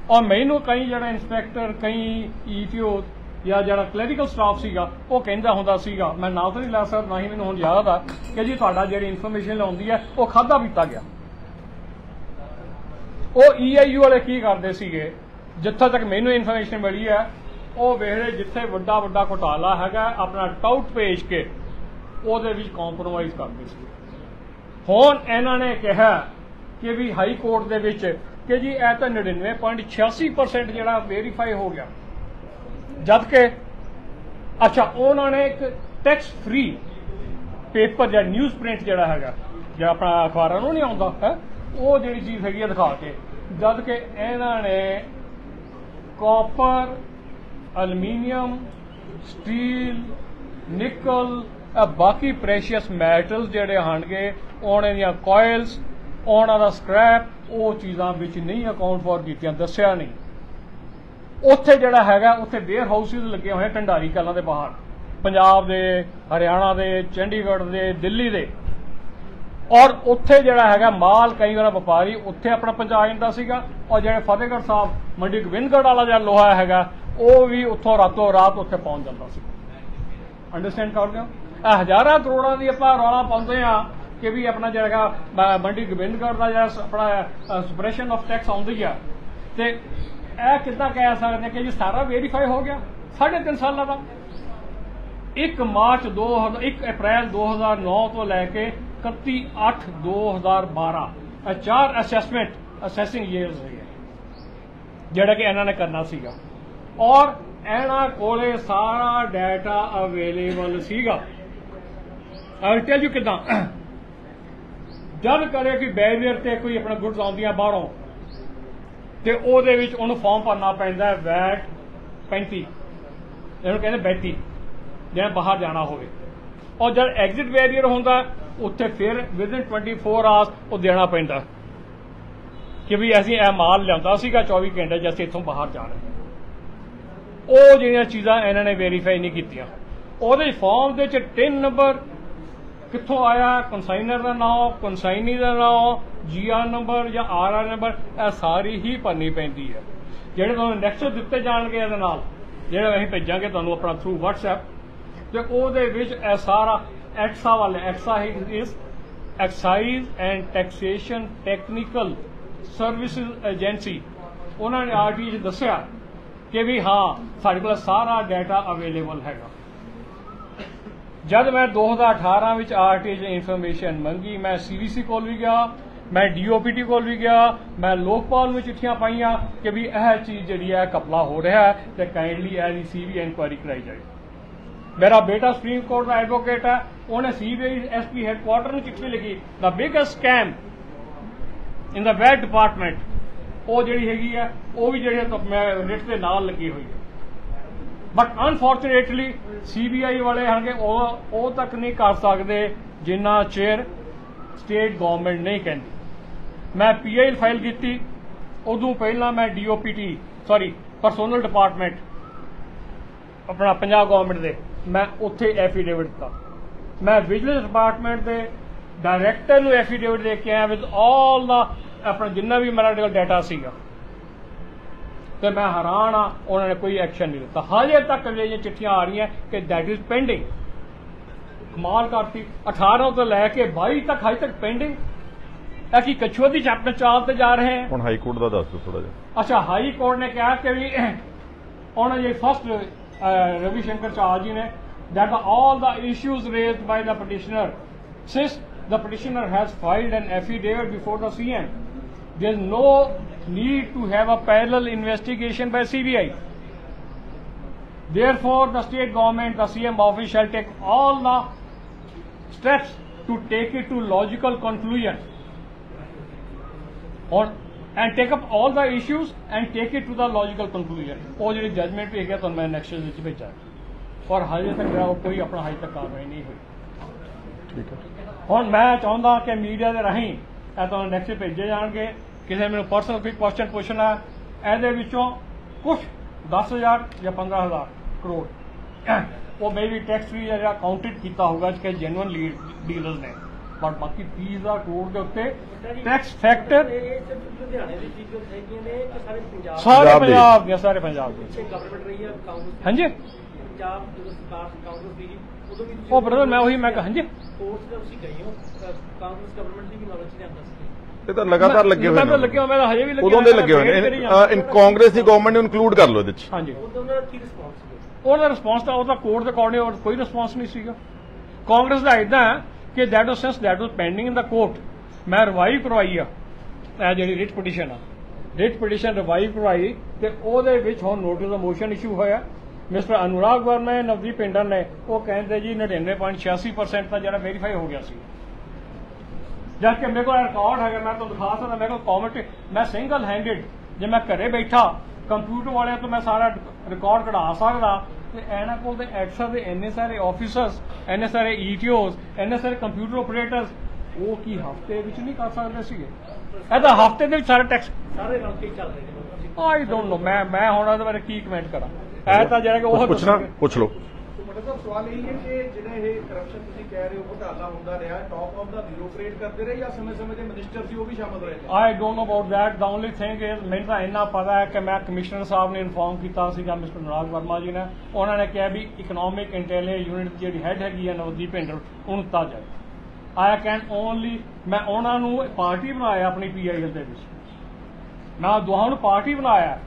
ਔਰ ਮੈਨੂੰ ਕਈ ਜਿਹੜਾ ਇੰਸਪੈਕਟਰ, ਕਈ ETO ਜਾਂ ਜਿਹੜਾ ਕਲੈਰੀਕਲ ਸਟਾਫ ਸੀਗਾ ਉਹ ਕਹਿੰਦਾ ਹੁੰਦਾ ਸੀਗਾ, ਮੈਂ ਨਾਂ ਤਾਂ ਨਹੀਂ ਲੈ ਸਕਦਾ, ਨਾ ਹੀ ਮੈਨੂੰ ਹੁਣ ਯਾਦ ਆ, ਕਿ ਜੀ ਤੁਹਾਡਾ ਜਿਹੜੀ ਇਨਫੋਰਮੇਸ਼ਨ ਲਾਉਂਦੀ ਹੈ ਉਹ ਖਾਧਾ ਪੀਤਾ ਗਿਆ। ਉਹ EIU ਵਾਲੇ ਕੀ ਕਰਦੇ ਸੀਗੇ, ਜਿੱਥੋਂ ਤੱਕ ਮੈਨੂੰ ਇਨਫੋਰਮੇਸ਼ਨ ਮਿਲੀ ਹੈ, ਉਹ ਵੇਖਦੇ ਜਿੱਥੇ ਵੱਡਾ ਘੁਟਾਲਾ ਹੈਗਾ ਆਪਣਾ ਟਾਊਟ ਭੇਜ ਕੇ ਉਹਦੇ ਵਿੱਚ ਕੰਪਰੋਮਾਈਜ਼ ਕਰਦੇ ਸੀ। ਹੁਣ ਇਹਨਾਂ ਨੇ ਕਿਹਾ ਕਿ ਵੀ ਹਾਈ ਕੋਰਟ ਦੇ ਵਿੱਚ कि जी ਇਹ ਤਾਂ 99.86% ਜਿਹੜਾ वेरीफाई हो गया, जद कि अच्छा उन्होंने एक टैक्स फ्री पेपर या न्यूज़ प्रिंट ਜਿਹੜਾ ਹੈਗਾ ਜਾਂ ਆਪਣਾ ਅਖਬਾਰਾਂ ਨੂੰ ਨਹੀਂ ਆਉਂਦਾ ਹੈ ਉਹ ਜਿਹੜੀ ਚੀਜ਼ ਹੈਗੀ ਦਿਖਾ ਕੇ, ਜਦ ਕਿ ਇਹਨਾਂ ਨੇ ਕਾਪਰ, ਐਲੂਮੀਨੀਅਮ, ਸਟੀਲ, ਨਿਕਲ, ਬਾਕੀ ਪ੍ਰੈਸ਼ੀਅਸ ਮੈਟਲਸ ਜਿਹੜੇ ਹੋਣਗੇ ਉਹਨਾਂ ਦੀਆਂ ਕੋਇਲਸ, ਉਹਨਾਂ ਦਾ ਸਕ੍ਰੈਪ, ਉਹ ਚੀਜ਼ਾਂ ਵਿੱਚ ਨਹੀਂ ਅਕਾਊਂਟ ਫॉर ਕੀਤੀਆਂ, ਦੱਸਿਆ ਨਹੀਂ। ਉੱਥੇ ਜਿਹੜਾ ਹੈਗਾ ਉੱਥੇ ਵੇਅਰ ਹਾਊਸਿਸ ਲੱਗੇ ਹੋਏ ਢੰਡਾਰੀ ਕਲਾਂ ਦੇ ਬਾਹਰ, ਪੰਜਾਬ ਦੇ, ਹਰਿਆਣਾ ਦੇ, ਚੰਡੀਗੜ੍ਹ ਦੇ, ਦਿੱਲੀ ਦੇ, ਔਰ ਉੱਥੇ ਜਿਹੜਾ ਹੈਗਾ ਮਾਲ ਕਈ ਵਾਰ ਵਪਾਰੀ ਉੱਥੇ ਆਪਣਾ ਪਹੁੰਚਾ ਜਾਂਦਾ ਸੀਗਾ, ਔਰ ਜਿਹੜੇ ਫਤਿਹਗੜ੍ਹ ਸਾਹਿਬ ਮੰਡੀ ਗੋਬਿੰਦਗੜ੍ਹ ਵਾਲਾ ਜਿਹੜਾ ਲੋਹਾ ਹੈਗਾ ਉਹ ਵੀ ਉੱਥੋਂ ਰਾਤੋਂ ਰਾਤ ਉੱਥੇ ਪਹੁੰਚ ਜਾਂਦਾ ਸੀ। ਅੰਡਰਸਟੈਂਡ ਕਰਦੇ ਹੋ? ਇਹ ਹਜ਼ਾਰਾਂ ਕਰੋੜਾਂ ਦੀ ਆਪਾਂ ਰੌਲਾ ਪਾਉਂਦੇ ਆ ਕਿ ਵੀ ਆਪਣਾ ਜਿਹੜਾ ਮੰਡੀ ਗੋਬਿੰਦਗੜ੍ਹ ਦਾ ਜਿਹੜਾ ਆਪਣਾ ਸਪਰੈਸ਼ਨ ਆਫ ਟੈਕਸ ਆਉਂਦੀ ਆ, ਤੇ ਇਹ ਕਿੱਦਾਂ ਕਹਿ ਸਕਦੇ ਕਿ ਜੀ ਸਾਰਾ वेरीफाई ਹੋ ਗਿਆ 3.5 ਸਾਲਾਂ ਦਾ। 1 ਅਪ੍ਰੈਲ 2009 ਤੋਂ ਲੈ ਕੇ 31/8/2012 ਇਹ 4 ਅਸੈਸਿੰਗ ਈਅਰਸ ਹੈਗੇ ਜਿਹੜਾ ਕਿ ਇਹਨਾਂ ਨੇ ਕਰਨਾ ਸੀਗਾ, ਔਰ ਇਹਨਾਂ ਕੋਲੇ ਸਾਰਾ ਡਾਟਾ ਅਵੇਲੇਬਲ ਸੀਗਾ। ਆਈ ਟੈਲ ਯੂ ਕਿਦਾਂ, ਜਦ ਕਰੇ ਕਿ ਬੈਰੀਅਰ ਤੇ ਕੋਈ ਆਪਣਾ ਗੁੱਡਸ ਆਉਂਦੀਆਂ ਬਾਹਰੋਂ ਤੇ ਉਹਦੇ ਵਿੱਚ ਉਹਨੂੰ ਫਾਰਮ ਭਰਨਾ ਪੈਂਦਾ ਹੈ ਵੈਟ 35, ਇਹਨੂੰ ਕਹਿੰਦੇ 32, ਜਿਹੜਾ ਬਾਹਰ ਜਾਣਾ ਹੋਵੇ, ਔਰ ਜਦ ਐਗਜ਼ਿਟ ਬੈਰੀਅਰ ਹੁੰਦਾ ਉੱਥੇ ਫਿਰ ਵਿਦਿਨ 24 ਆਵਰਸ ਉਹ ਦੇਣਾ ਪੈਂਦਾ ਕਿ ਵੀ ਅਸੀਂ ਇਹ ਮਾਲ ਲਿਆਉਂਦਾ ਸੀਗਾ 24 ਘੰਟੇ ਜਦ ਇੱਥੋਂ ਬਾਹਰ ਜਾ ਰਹੇ। ਉਹ ਜਿਹੜੀਆਂ ਚੀਜ਼ਾਂ ਇਹਨਾਂ ਨੇ वेरीफाई ਨਹੀਂ ਕੀਤੀਆਂ। ਉਹਦੇ ਫਾਰਮ ਦੇ ਚ 3 ਨੰਬਰ ਕਿੱਥੋਂ ਆਇਆ, ਕੰਸਾਈਨਰ ਦਾ ਨਾਮ, ਕੰਸਾਈਨੀ ਦਾ ਨਾਮ, GR ਨੰਬਰ ਜਾਂ RR ਨੰਬਰ, ਇਹ ਸਾਰੀ ਹੀ ਭਰਨੀ ਪੈਂਦੀ ਹੈ। ਜਿਹੜੇ ਤੁਹਾਨੂੰ ਨੈਕਸਟ ਦਿੱਤੇ ਜਾਣਗੇ ਇਹਦੇ ਨਾਲ, ਜਿਹੜੇ ਅਸੀਂ ਭੇਜਾਂਗੇ ਤੁਹਾਨੂੰ ਆਪਣਾ ਥਰੂ WhatsApp, ਤੇ ਉਹਦੇ ਵਿੱਚ ਇਹ ਸਾਰਾ ਐਕਸਾ ਵਾਲੇ, EXA is excise and taxation technical services agency, ਉਹਨਾਂ ਨੇ RTI 'ਚ ਦੱਸਿਆ ਕਿ ਵੀ ਹਾਂ ਸਾਡੇ ਕੋਲ ਸਾਰਾ ਡਾਟਾ ਅਵੇਲੇਬਲ ਹੈਗਾ। ਜਦ ਮੈਂ 2018 ਵਿੱਚ RTI 'ਚ ਇਨਫੋਰਮੇਸ਼ਨ ਮੰਗੀ, ਮੈਂ CVC ਕੋਲ ਵੀ ਗਿਆ, ਮੈਂ DOPT ਕੋਲ ਵੀ ਗਿਆ, ਮੈਂ ਲੋਕਪਾਲ ਨੂੰ ਚਿੱਠੀਆਂ ਪਾਈਆਂ ਕਿ ਵੀ ਇਹ ਚੀਜ਼ ਜਿਹੜੀ ਹੈ ਕਪਲਾ ਹੋ ਰਿਹਾ ਹੈ ਤੇ ਕਾਈਂਡਲੀ ਇਹਦੀ CBI ਇਨਕੁਆਇਰੀ ਕਰਾਈ ਜਾਏ। ਮੇਰਾ ਬੇਟਾ ਸੁਪਰੀਮ ਕੋਰਟ ਦਾ ਐਡਵੋਕੇਟ ਹੈ, ਉਹਨੇ CBI SP ਹੈਡਕੁਆਟਰ ਨੂੰ ਚਿੱਠੀ ਲਿਖੀ, ਦਾ ਬਿਗੇਸਟ ਸਕੈਮ ਇਨ ਦਾ ਵੈਟ ਡਿਪਾਰਟਮੈਂਟ, ਉਹ ਜਿਹੜੀ ਹੈਗੀ ਹੈ ਉਹ ਵੀ ਜਿਹੜੀ ਮੈਂ ਲਿਟ ਦੇ ਨਾਲ ਲੱਗੀ ਹੋਈ ਹੈ। ਬਟ ਅਨਫੋਰਚੂਨੇਟਲੀ CBI ਵਾਲੇ ਹੈਗੇ ਉਹ ਤੱਕ ਨਹੀਂ ਕਰ ਸਕਦੇ ਜਿੰਨਾ ਚਿਰ ਸਟੇਟ ਗਵਰਨਮੈਂਟ ਨਹੀਂ ਕਹਿੰਦੀ। ਮੈਂ PI ਫਾਈਲ ਕੀਤੀ, ਉਦੋਂ ਪਹਿਲਾਂ ਮੈਂ DOPT ਪਰਸੋਨਲ ਡਿਪਾਰਟਮੈਂਟ ਆਪਣਾ ਪੰਜਾਬ ਗਵਰਨਮੈਂਟ ਦੇ, ਮੈਂ ਉੱਥੇ ਐਫੀਡੇਵਿਟ ਦਿੱਤਾ। ਮੈਂ ਵਿਜੀਲੈਂਸ ਡਿਪਾਰਟਮੈਂਟ ਦੇ ਡਾਇਰੈਕਟਰ ਨੂੰ ਐਫੀਡੇਵਿਟ ਦੇ ਕੇ ਆਇਆ ਵਿਦ ਆਲ ਦਾ ਆਪਣਾ ਜਿੰਨਾ ਵੀ ਮੇਰਾ ਡਾਟਾ ਸੀਗਾ, ਤੇ ਮੈਂ ਹੈਰਾਨ ਆ ਉਹਨਾਂ ਨੇ ਕੋਈ ਐਕਸ਼ਨ ਨਹੀਂ ਲਿੱਤਾ। ਹਾਲੇ ਤੱਕ ਜਿਹੜੀਆਂ ਚਿੱਠੀਆਂ ਆ ਰਹੀਆਂ ਕਿ ਦੈਟ ਇਜ਼ ਪੈਂਡਿੰਗ। ਕਮਾਲ ਕਰਤੀ, 18 ਤੋਂ ਲੈ ਕੇ 22 ਤੱਕ ਹਾਲੇ ਤੱਕ ਪੈਂਡਿੰਗ। ਇਹ ਕੀ ਕਛੂਆ ਦੀ ਆਪਣੇ ਚਾਲ ਤੇ ਜਾ ਰਹੇ ਹਨ। ਹੁਣ ਹਾਈ ਕੋਰਟ ਦਾ ਦੱਸ ਦਿਓ ਥੋੜਾ ਜਿਹਾ। ਅੱਛਾ, ਹਾਈ ਕੋਰਟ ਨੇ ਕਿਹਾ ਕਿ ਵੀ ਉਹਨਾਂ ਦੇ ਫਸਟ ਰਵੀ ਸ਼ੰਕਰ ਚਾਲ ਜੀ ਨੇ that all the issues raised by the petitioner, since the petitioner has filed an affidavit before the CM, there is no need to have a parallel investigation by CBI. Therefore, the state government, the CM office shall take all the steps to take it to logical conclusion and take up all the issues and take it to the logical conclusion. ਉਹ ਜਿਹੜੀ judgement ਵੀ ਹੈਗਾ ਤੁਹਾਨੂੰ ਮੈਂ next ਵਿੱਚ ਭੇਜਾਂ, ਪਰ ਹਜੇ ਤੱਕ ਜਿਹੜਾ ਕੋਈ ਆਪਣਾ ਹਜੇ ਤੱਕ ਕਾਰਵਾਈ ਨਹੀਂ ਹੋਈ। ਠੀਕ ਹੈ, ਹੁਣ ਮੈਂ ਚਾਹੁੰਦਾ ਕਿ ਮੀਡੀਆ ਦੇ ਰਾਹੀਂ ਇਹ ਤੁਹਾਨੂੰ ਨੈਕਸਟ ਭੇਜੇ ਜਾਣਗੇ। ਕਿਸੇ ਮੈਨੂੰ ਪਰਸਨਲ ਕੋਈ ਕੁਐਸਚਨ ਪੁੱਛਣਾ, ਇਹਦੇ ਵਿੱਚੋਂ ਕੁਝ 10,000 ਜਾਂ 15,000 ਕਰੋੜ ਉਹ ਮੇਬੀ ਟੈਕਸ ਵੀ ਜਿਹੜਾ ਕਾਊਂਟਡ ਕੀਤਾ ਹੋਊਗਾ ਕਿ ਜੈਨੂਅਨ ਡੀਲਰਸ ਨੇ, ਪਰ ਬਾਕੀ 30,000 ਕਰੋੜ ਦੇ ਉੱਤੇ ਟੈਕਸ ਫੈਕਟਰ ਸਾਰੇ ਪੰਜਾਬ ਦੀਆਂ, ਸਾਰੇ ਪੰਜਾਬ ਦੇ। ਹਾਂਜੀ ਉਹ ਬ੍ਰਦਰ ਮੈਂ ਉਹੀ ਮੈਂ ਕਿਹਾ ਹਾਂਜੀ ਇਹ ਤਾਂ ਲਗਾਤਾਰ ਲੱਗੇ ਹੋਏ ਨੇ, ਲੱਗੇ ਹੋਏ ਮੈਂ ਹਜੇ ਵੀ ਲੱਗੇ ਉਦੋਂ ਦੇ ਲੱਗੇ ਹੋਏ ਨੇ। ਕਾਂਗਰਸ ਦੀ ਗਵਰਨਮੈਂਟ ਨੂੰ ਇਨਕਲੂਡ ਕਰ ਲਓ ਇਹਦੇ ਚ। ਹਾਂਜੀ, ਉਹਦਾ ਰਿਸਪੌਂਸ ਤਾਂ ਉਹਦਾ ਕੋਰਟ ਦੇ ਅਕੋਰਡਿੰਗ ਕੋਈ ਰਿਸਪੌਂਸ ਨਹੀਂ ਸੀਗਾ। ਕਾਂਗਰਸ ਦਾ ਇਦਾਂ ਕਿ that was pending in the court. ਮੈਂ ਰਿਵਾਈਵ ਕਰਵਾਈ ਆ ਇਹ ਜਿਹੜੀ ਰਿਟ ਪਟੀਸ਼ਨ ਆ, ਰਿਟ ਪਟੀਸ਼ਨ ਰਿਵਾਈਵ ਕਰਵਾਈ ਤੇ ਉਹਦੇ ਵਿੱਚ ਹੁਣ ਨੋਟਿਸ ਦਾ ਮੋਸ਼ਨ ਇਸ਼ੂ ਹੋਇਆ। ਮਿਸਟਰ ਅਨੁਰਾਗ ਵਰਮਾ ਨੇ ਨਵਦੀਪ ਪਿੰਡਰ ਨੇ ਉਹ ਕਹਿੰਦੇ ਜੀ 99.86% ਤਾਂ ਜਿਹੜਾ ਵੈਰੀਫਾਈ ਹੋ ਗਿਆ ਸੀ। ਜਦ ਕਿ ਮੇਰੇ ਕੋਲ ਰਿਕਾਰਡ ਹੈਗਾ, ਮੈਂ ਤੁਹਾਨੂੰ ਦਿਖਾ ਸਕਦਾ, ਮੇਰੇ ਕੋਲ ਕਮੈਂਟ, ਮੈਂ ਸਿੰਗਲ ਹੈਂਡਡ ਜੇ ਮੈਂ ਘਰੇ ਬੈਠਾ ਕੰਪਿਊਟਰ ਵਾਲਿਆਂ ਤੋਂ ਮੈਂ ਸਾਰਾ ਰਿਕਾਰਡ ਕਢਾ ਸਕਦਾ ਤੇ ਇਹਨਾਂ ਕੋਲ ਦੇ ਐਕਸਰ ਦੇ ਇੰਨੇ ਸਾਰੇ ਆਫਿਸਰਸ, ਇੰਨੇ ਸਾਰੇ ਈਟੀਓਜ਼, ਇੰਨੇ ਸਾਰੇ ਕੰਪਿਊਟਰ ਆਪਰੇਟਰਸ, ਉਹ ਕੀ ਹਫਤੇ ਵਿੱਚ ਨਹੀਂ ਕਰ ਸਕਦੇ ਸੀਗੇ? ਇਹ ਤਾਂ ਹਫਤੇ ਦੇ ਵਿੱਚ ਸਾਰੇ ਟੈਕਸ ਸਾਰੇ ਰਲ ਕੇ ਚੱਲ ਰਹੇ ਨੇ। ਆਈ ਡੋਂਟ ਨੋ, ਮੈਂ ਹੁਣ ਇਹਦੇ ਬਾਰੇ ਕੀ ਕਮੈਂਟ ਕਰਾਂ। ਇਹ ਤਾਂ ਜਿਹੜਾ ਕਿ ਉਹ ਪੁੱਛਣਾ ਪੁੱਛ ਲਓ। मतलब सवाल यही है कि ਜਿਹੜਾ ਇਹ ਕਰਪਸ਼ਨ ਤੁਸੀਂ ਕਹਿ ਰਹੇ ਹੋ ਘੁਟਾਲਾ ਹੁੰਦਾ ਰਿਹਾ, ਟੌਪ ਆਫ ਦਾ ਬਿਊਰੋਕਰੇਟ ਕਰਦੇ ਰਹੇ ਜਾਂ ਸਮੇਂ-ਸਮੇਂ ਦੇ ਮਿਨਿਸਟਰ ਸੀ ਉਹ ਵੀ ਸ਼ਾਮਲ ਰਹੇ? I don't know about that. The only thing is ਮੈਨੂੰ ਤਾਂ ਇੰਨਾ ਪਤਾ ਹੈ ਕਿ ਮੈਂ ਕਮਿਸ਼ਨਰ ਸਾਹਿਬ ਨੇ ਇਨਫੋਰਮ ਕੀਤਾ ਸੀਗਾ ਮਿਸਟਰ ਅਨੁਰਾਗ ਵਰਮਾ ਜੀ ਨੇ, ਉਹਨਾਂ ਨੇ ਕਿਹਾ ਵੀ ਇਕਨੋਮਿਕ ਇੰਟੈਲੀਜੈਂਸ ਯੂਨਿਟ ਜਿਹੜੀ ਹੈਡ ਹੈਗੀ ਹੈ ਨਵਦੀਪ ਪਿੰਡਰ ਉਹਨੂੰ ਦਿੱਤਾ ਜਾਏ। ਆਈ ਕੈਨ ਓਨਲੀ, ਮੈਂ ਉਹਨਾਂ ਨੂੰ ਪਾਰਟੀ ਬਣਾਇਆ ਆਪਣੀ PIL ਦੇ ਵਿੱਚ, ਮੈਂ ਦੋਹਾਂ ਨੂੰ ਪਾਰਟੀ ਬਣਾਇਆ।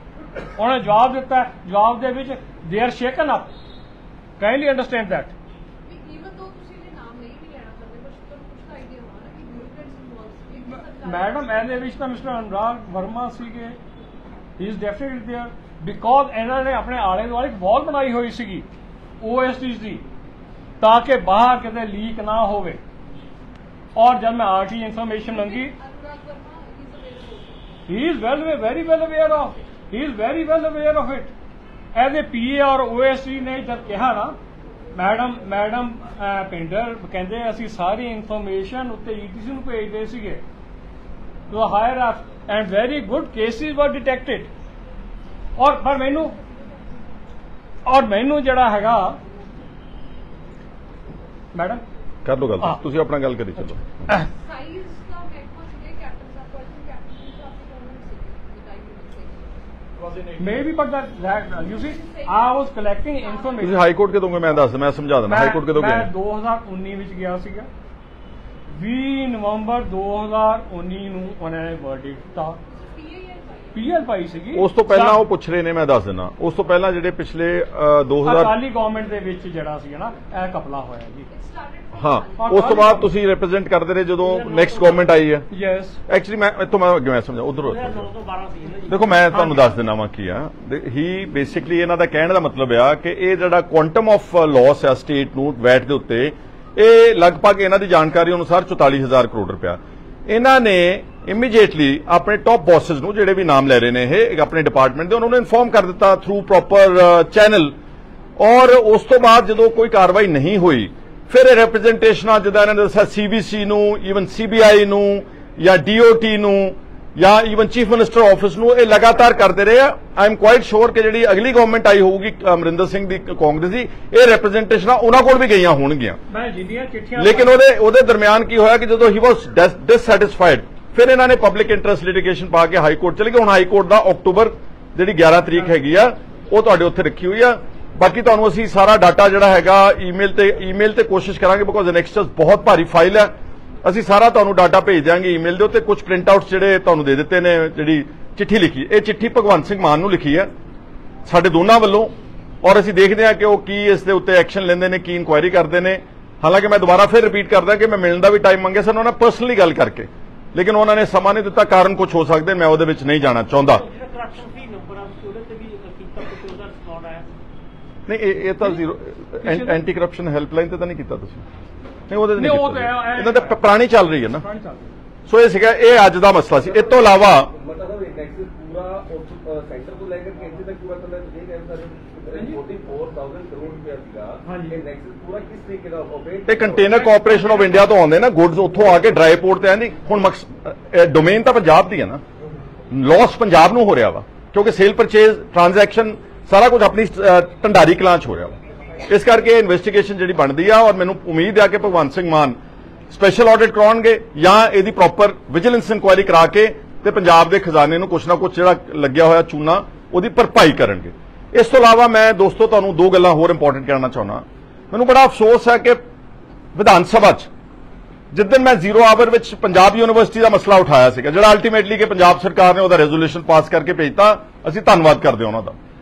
ਉਹਨੇ ਜਵਾਬ ਦਿੱਤਾ, ਜਵਾਬ ਦੇ ਵਿੱਚ they are shaken up. Kindly understand that. Madam ਇਹਦੇ ਵਿੱਚ ਤਾਂ ਮਿਸਟਰ ਅਨੁਰਾਗ ਵਰਮਾ ਸੀਗੇ, he is definitely there because ਇਹਨਾਂ ਨੇ ਆਪਣੇ ਆਲੇ ਦੁਆਲੇ ਇੱਕ ਵਾਲ ਬਣਾਈ ਹੋਈ ਸੀਗੀ OSTs ਦੀ ਤਾਂ ਕਿ ਬਾਹਰ ਕਿਤੇ ਲੀਕ ਨਾ ਹੋਵੇ। ਔਰ ਜਦ ਮੈਂ RT ਇਨਫੋਰਮੇਸ਼ਨ ਮੰਗੀ, he is very well aware of it. As a PA और OST ਨੇ ਜਦ ਕਿਹਾ ਨਾ ਮੈਡਮ ਪਿੰਡਰ ਕਹਿੰਦੇ ਅਸੀਂ ਸਾਰੀ ਇਨਫੋਰਮੇਸ਼ਨ ਉੱਤੇ ETC ਨੂੰ ਭੇਜਦੇ ਸੀਗੇ to higher ups and very good cases were detected. ਔਰ ਮੈਨੂੰ ਜਿਹੜਾ ਹੈਗਾ ਮੈਡਮ ਕਰ ਲਓ ਗੱਲ, ਤੁਸੀਂ ਆਪਣਾ ਗੱਲ ਕਰੀ ਚਲੋ। Maybe, but that you see, I was collecting information. ਤੁਸੀਂ ਹਾਈ ਕੋਰਟ ਕਿਦੋਂ ਗਏ? ਮੈਂ ਦੱਸ, ਮੈਂ ਸਮਝਾ ਦਿੰਦਾ। ਹਾਈ ਕੋਰਟ ਕਿਦੋਂ ਗਏ? ਮੈਂ 2019 ਵਿੱਚ ਗਿਆ ਸੀਗਾ। 20 ਨਵੰਬਰ 2019 ਨੂੰ ਉਹਨਾਂ ਨੇ ਵਰਡਿਕਟ ਦਿੱਤਾ। PL ਪਾਈ ਸੀਗੀ। ਉਸ ਤੋਂ ਪਹਿਲਾਂ ਉਹ ਪੁੱਛ ਰਹੇ ਨੇ, ਮੈਂ ਦੱਸ ਦਿੰਦਾ। ਉਸ ਤੋਂ ਪਹਿਲਾਂ ਜਿਹੜੇ ਪਿਛਲੇ 2000 ਅਕਾਲੀ ਗਵਰਨਮੈਂਟ ਦੇ ਵਿੱਚ ਜਿਹੜਾ ਸੀ ਨਾ ਇਹ ਕਪਲਾ ਹੋਇਆ ਜੀ। ਹਾਂ, ਉਸ ਤੋਂ ਬਾਅਦ ਤੁਸੀਂ ਰਿਪਰੈਜ਼ੈਂਟ ਕਰਦੇ ਰਹੇ ਜਦੋਂ ਨੈਕਸਟ ਗਵਰਨਮੈਂਟ ਆਈ ਹੈ। ਯੈਸ, ਐਕਚੁਅਲੀ ਮੈਂ ਇੱਥੋਂ ਮੈਂ ਅੱਗੇ ਮੈਂ ਸਮਝਾ ਉਧਰ ਦੇਖੋ, ਮੈਂ ਤੁਹਾਨੂੰ ਦੱਸ ਦਿੰਦਾ ਵਾਂ ਕੀ ਆ। ਹੀ ਬੇਸਿਕਲੀ ਇਹਨਾਂ ਦਾ ਕਹਿਣ ਦਾ ਮਤਲਬ ਆ ਕਿ ਇਹ ਜਿਹੜਾ ਕੁਆਂਟਮ ਆਫ ਲਾਸ ਆ ਸਟੇਟ ਨੂੰ ਵੈਟ ਦੇ ਉੱਤੇ, ਇਹ ਲਗਭਗ ਇਹਨਾਂ ਦੀ ਜਾਣਕਾਰੀ ਅਨੁਸਾਰ 44,000 ਕਰੋੜ ਰੁਪਇਆ। ਇਹਨਾਂ ਨੇ ਇਮੀਡੀਏਟਲੀ ਆਪਣੇ ਟੌਪ ਬੌਸਸ ਨੂੰ, ਜਿਹੜੇ ਵੀ ਨਾਮ ਲੈ ਰਹੇ ਨੇ ਇਹ ਆਪਣੇ ਡਿਪਾਰਟਮੈਂਟ ਦੇ, ਉਹਨਾਂ ਨੂੰ ਇਨਫੋਰਮ ਕਰ ਦਿੱਤਾ ਥਰੂ ਪ੍ਰੋਪਰ ਚੈਨਲ। ਔਰ ਉਸ ਤੋਂ ਬਾਅਦ ਜਦੋਂ ਕੋਈ ਕਾਰਵਾਈ ਨਹੀਂ ਹੋਈ, ਫਿਰ ਇਹ ਰਿਪਰੈਜ਼ੈਂਟੇਸ਼ਨਾਂ ਜਿੱਦਾਂ ਇਹਨਾਂ ਨੇ ਦੱਸਿਆ CBC ਨੂੰ, ਈਵਨ CBI ਨੂੰ ਜਾਂ DOT ਨੂੰ ਜਾਂ ਈਵਨ ਚੀਫ ਮਿਨਿਸਟਰ ਆਫਿਸ ਨੂੰ, ਇਹ ਲਗਾਤਾਰ ਕਰਦੇ ਰਹੇ ਆ। ਆਈ ਐਮ ਕੁਆਇਟ ਸ਼ੋਰ ਕਿ ਜਿਹੜੀ ਅਗਲੀ ਗਵਰਨਮੈਂਟ ਆਈ ਹੋਊਗੀ ਅਮਰਿੰਦਰ ਸਿੰਘ ਦੀ ਕਾਂਗਰਸ ਦੀ, ਇਹ ਰਿਪਰੈਜ਼ੈਂਟੇਸ਼ਨਾਂ ਉਹਨਾਂ ਕੋਲ ਵੀ ਗਈਆਂ ਹੋਣਗੀਆਂ। ਲੇਕਿਨ ਉਹਦੇ ਦਰਮਿਆਨ ਕੀ ਹੋਇਆ ਕਿ ਜਦੋਂ ਹੀ ਵਾਸ ਡਿਸਸੈਟਿਸਫਾਈਡ, ਫਿਰ ਇਹਨਾਂ ਨੇ ਪਬਲਿਕ ਇੰਟਰਸਟ ਲਿਟੀਗੇਸ਼ਨ ਪਾ ਕੇ ਹਾਈ ਕੋਰਟ ਚਲੇ ਗਏ। ਹੁਣ ਹਾਈ ਕੋਰਟ ਦਾ ਅਕਤੂਬਰ ਜਿਹੜੀ 11 ਤਰੀਕ ਹੈਗੀ ਆ, ਉਹ ਤੁਹਾਡੇ ਉੱਥੇ ਰੱਖੀ ਹੋਈ ਆ। ਬਾਕੀ ਤੁਹਾਨੂੰ ਅਸੀਂ ਸਾਰਾ ਡਾਟਾ ਜਿਹੜਾ ਹੈਗਾ ਈਮੇਲ ਤੇ ਕੋਸ਼ਿਸ਼ ਕਰਾਂਗੇ, ਬਿਕੋਜ਼ ਐਨੈਕਸਸ ਬਹੁਤ ਭਾਰੀ ਫਾਈਲ ਹੈ। ਅਸੀਂ ਸਾਰਾ ਤੁਹਾਨੂੰ ਡਾਟਾ ਭੇਜ ਦਿਆਂਗੇ ਈਮੇਲ ਦੇ ਉੱਤੇ। ਕੁਝ ਪ੍ਰਿੰਟ ਆਊਟਸ ਜਿਹੜੇ ਤੁਹਾਨੂੰ ਦੇ ਦਿੱਤੇ ਨੇ, ਜਿਹੜੀ ਚਿੱਠੀ ਲਿਖੀ, ਇਹ ਚਿੱਠੀ ਭਗਵੰਤ ਸਿੰਘ ਮਾਨ ਨੂੰ ਲਿਖੀ ਹੈ ਸਾਡੇ ਦੋਨਾਂ ਵੱਲੋਂ। ਔਰ ਅਸੀਂ ਦੇਖਦੇ ਹਾਂ ਕਿ ਉਹ ਕੀ ਇਸ ਦੇ ਉੱਤੇ ਐਕਸ਼ਨ ਲੈਂਦੇ ਨੇ, ਕੀ ਇਨਕੁਆਇਰੀ ਕਰਦੇ ਨੇ। ਹਾਲਾਂਕਿ ਮੈਂ ਦੁਬਾਰਾ ਫਿਰ ਰਿਪੀਟ ਕਰਦਾ ਕਿ ਮੈਂ ਮਿਲਣ ਦਾ ਵੀ ਟਾਈਮ ਮੰਗਿਆ ਸਨ ਉਹਨਾਂ ਪਰਸਨਲੀ ਗੱਲ ਕਰਕੇ, ਲੇਕਿਨ ਉਹਨਾਂ ਨੇ ਸਮਾਂ ਨਹੀਂ ਦਿੱਤਾ। ਕਾਰਨ ਕੁਝ ਹੋ ਸਕਦੇ, ਮੈਂ ਉਹਦੇ ਵਿੱਚ ਨਹੀਂ ਜਾਣਾ ਚਾਹੁੰਦਾ। ਨਹੀਂ, ਇਹ ਤਾਂ ਜ਼ੀਰੋ ਐਂਟੀ ਕਰਪਸ਼ਨ ਹੈਲਪਲਾਈਨ ਤੇ ਤਾਂ ਨਹੀਂ ਕੀਤਾ ਤੁਸੀਂ? ਨਹੀਂ, ਉਹਦੇ ਨਹੀਂ ਕੀਤਾ। ਇਹਨਾਂ ਤਾਂ ਪੁਰਾਣੀ ਚੱਲ ਰਹੀ ਹੈ ਨਾ। ਸੋ ਇਹ ਸੀਗਾ, ਇਹ ਅੱਜ ਦਾ ਮਸਲਾ ਸੀ। ਇਸ ਤੋਂ ਇਲਾਵਾ ਮਤਲਬ ਇੰਡੈਕਸ ਪੂਰਾ ਸੈਂਟਰ ਤੋਂ ਲੈ ਕੇ ਕੇਂਦਰ ਤੱਕ ਪੂਰਾ ਚੱਲ ਰਿਹਾ। ਤੁਸੀਂ ਕਹਿ ਰਹੇ ਸਰ 44,000 ਕਰੋੜ ਰੁਪਏ ਸੀਗਾ, ਇੰਡੈਕਸ ਪੂਰਾ ਕਿਸ ਤਰੀਕੇ ਦਾ ਆਪਰੇਟ? ਇਹ ਕੰਟੇਨਰ ਕਾਰਪੋਰੇਸ਼ਨ ਆਫ ਇੰਡੀਆ ਤੋਂ ਆਉਂਦੇ ਨਾ ਗੁੱਡਸ, ਉੱਥੋਂ ਆ ਕੇ ਡਰਾਈ ਪੋਰਟ ਤੇ ਆਂਦੀ। ਹੁਣ ਡੋਮੇਨ ਤਾਂ ਪੰਜਾਬ ਦੀ ਹੈ ਨਾ, ਲਾਸ ਪੰਜਾਬ ਨੂੰ ਹੋ ਰਿਹਾ ਵਾ, ਕਿਉਂਕਿ ਸੇਲ ਪਰਚੇਜ਼ ਟ੍ਰਾਂਜੈਕਸ਼ਨ ਸਾਰਾ ਕੁਝ ਆਪਣੀ ਢੰਡਾਰੀ ਕਲਾਂ 'ਚ ਹੋ ਰਿਹਾ ਵਾ। ਇਸ ਕਰਕੇ ਇਨਵੈਸਟੀਗੇਸ਼ਨ ਜਿਹੜੀ ਬਣਦੀ ਆ, ਔਰ ਮੈਨੂੰ ਉਮੀਦ ਆ ਕਿ ਭਗਵੰਤ ਸਿੰਘ ਮਾਨ ਸਪੈਸ਼ਲ ਆਡਿਟ ਕਰਾਉਣਗੇ ਜਾਂ ਇਹਦੀ ਪ੍ਰੋਪਰ ਵਿਜੀਲੈਂਸ ਇਨਕੁਆਇਰੀ ਕਰਾ ਕੇ ਤੇ ਪੰਜਾਬ ਦੇ ਖਜ਼ਾਨੇ ਨੂੰ ਕੁਛ ਨਾ ਕੁਛ ਜਿਹੜਾ ਲੱਗਿਆ ਹੋਇਆ ਚੂਨਾ ਉਹਦੀ ਭਰਪਾਈ ਕਰਨਗੇ। ਇਸ ਤੋਂ ਇਲਾਵਾ ਮੈਂ ਦੋਸਤੋ ਤੁਹਾਨੂੰ ਦੋ ਗੱਲਾਂ ਹੋਰ ਇੰਪੋਰਟੈਂਟ ਕਹਿਣਾ ਚਾਹੁੰਦਾ। ਮੈਨੂੰ ਬੜਾ ਅਫਸੋਸ ਹੈ ਕਿ ਵਿਧਾਨ ਸਭਾ 'ਚ ਜਿੱਦਣ ਮੈਂ ਜ਼ੀਰੋ ਆਵਰ ਵਿੱਚ ਪੰਜਾਬ ਯੂਨੀਵਰਸਿਟੀ ਦਾ ਮਸਲਾ ਉਠਾਇਆ ਸੀਗਾ, ਜਿਹੜਾ ਅਲਟੀਮੇਟਲੀ ਕਿ ਪੰਜਾਬ ਸਰਕਾਰ ਨੇ ਉਹਦਾ ਰੈਜ਼ੋਲੂਸ਼ਨ ਪਾਸ ਕਰਕੇ ਭੇਜਤਾ, ਅਸੀਂ ਧੰਨਵਾਦ ਕਰਦੇ ਹਾਂ ਉਹਨਾਂ ਦਾ।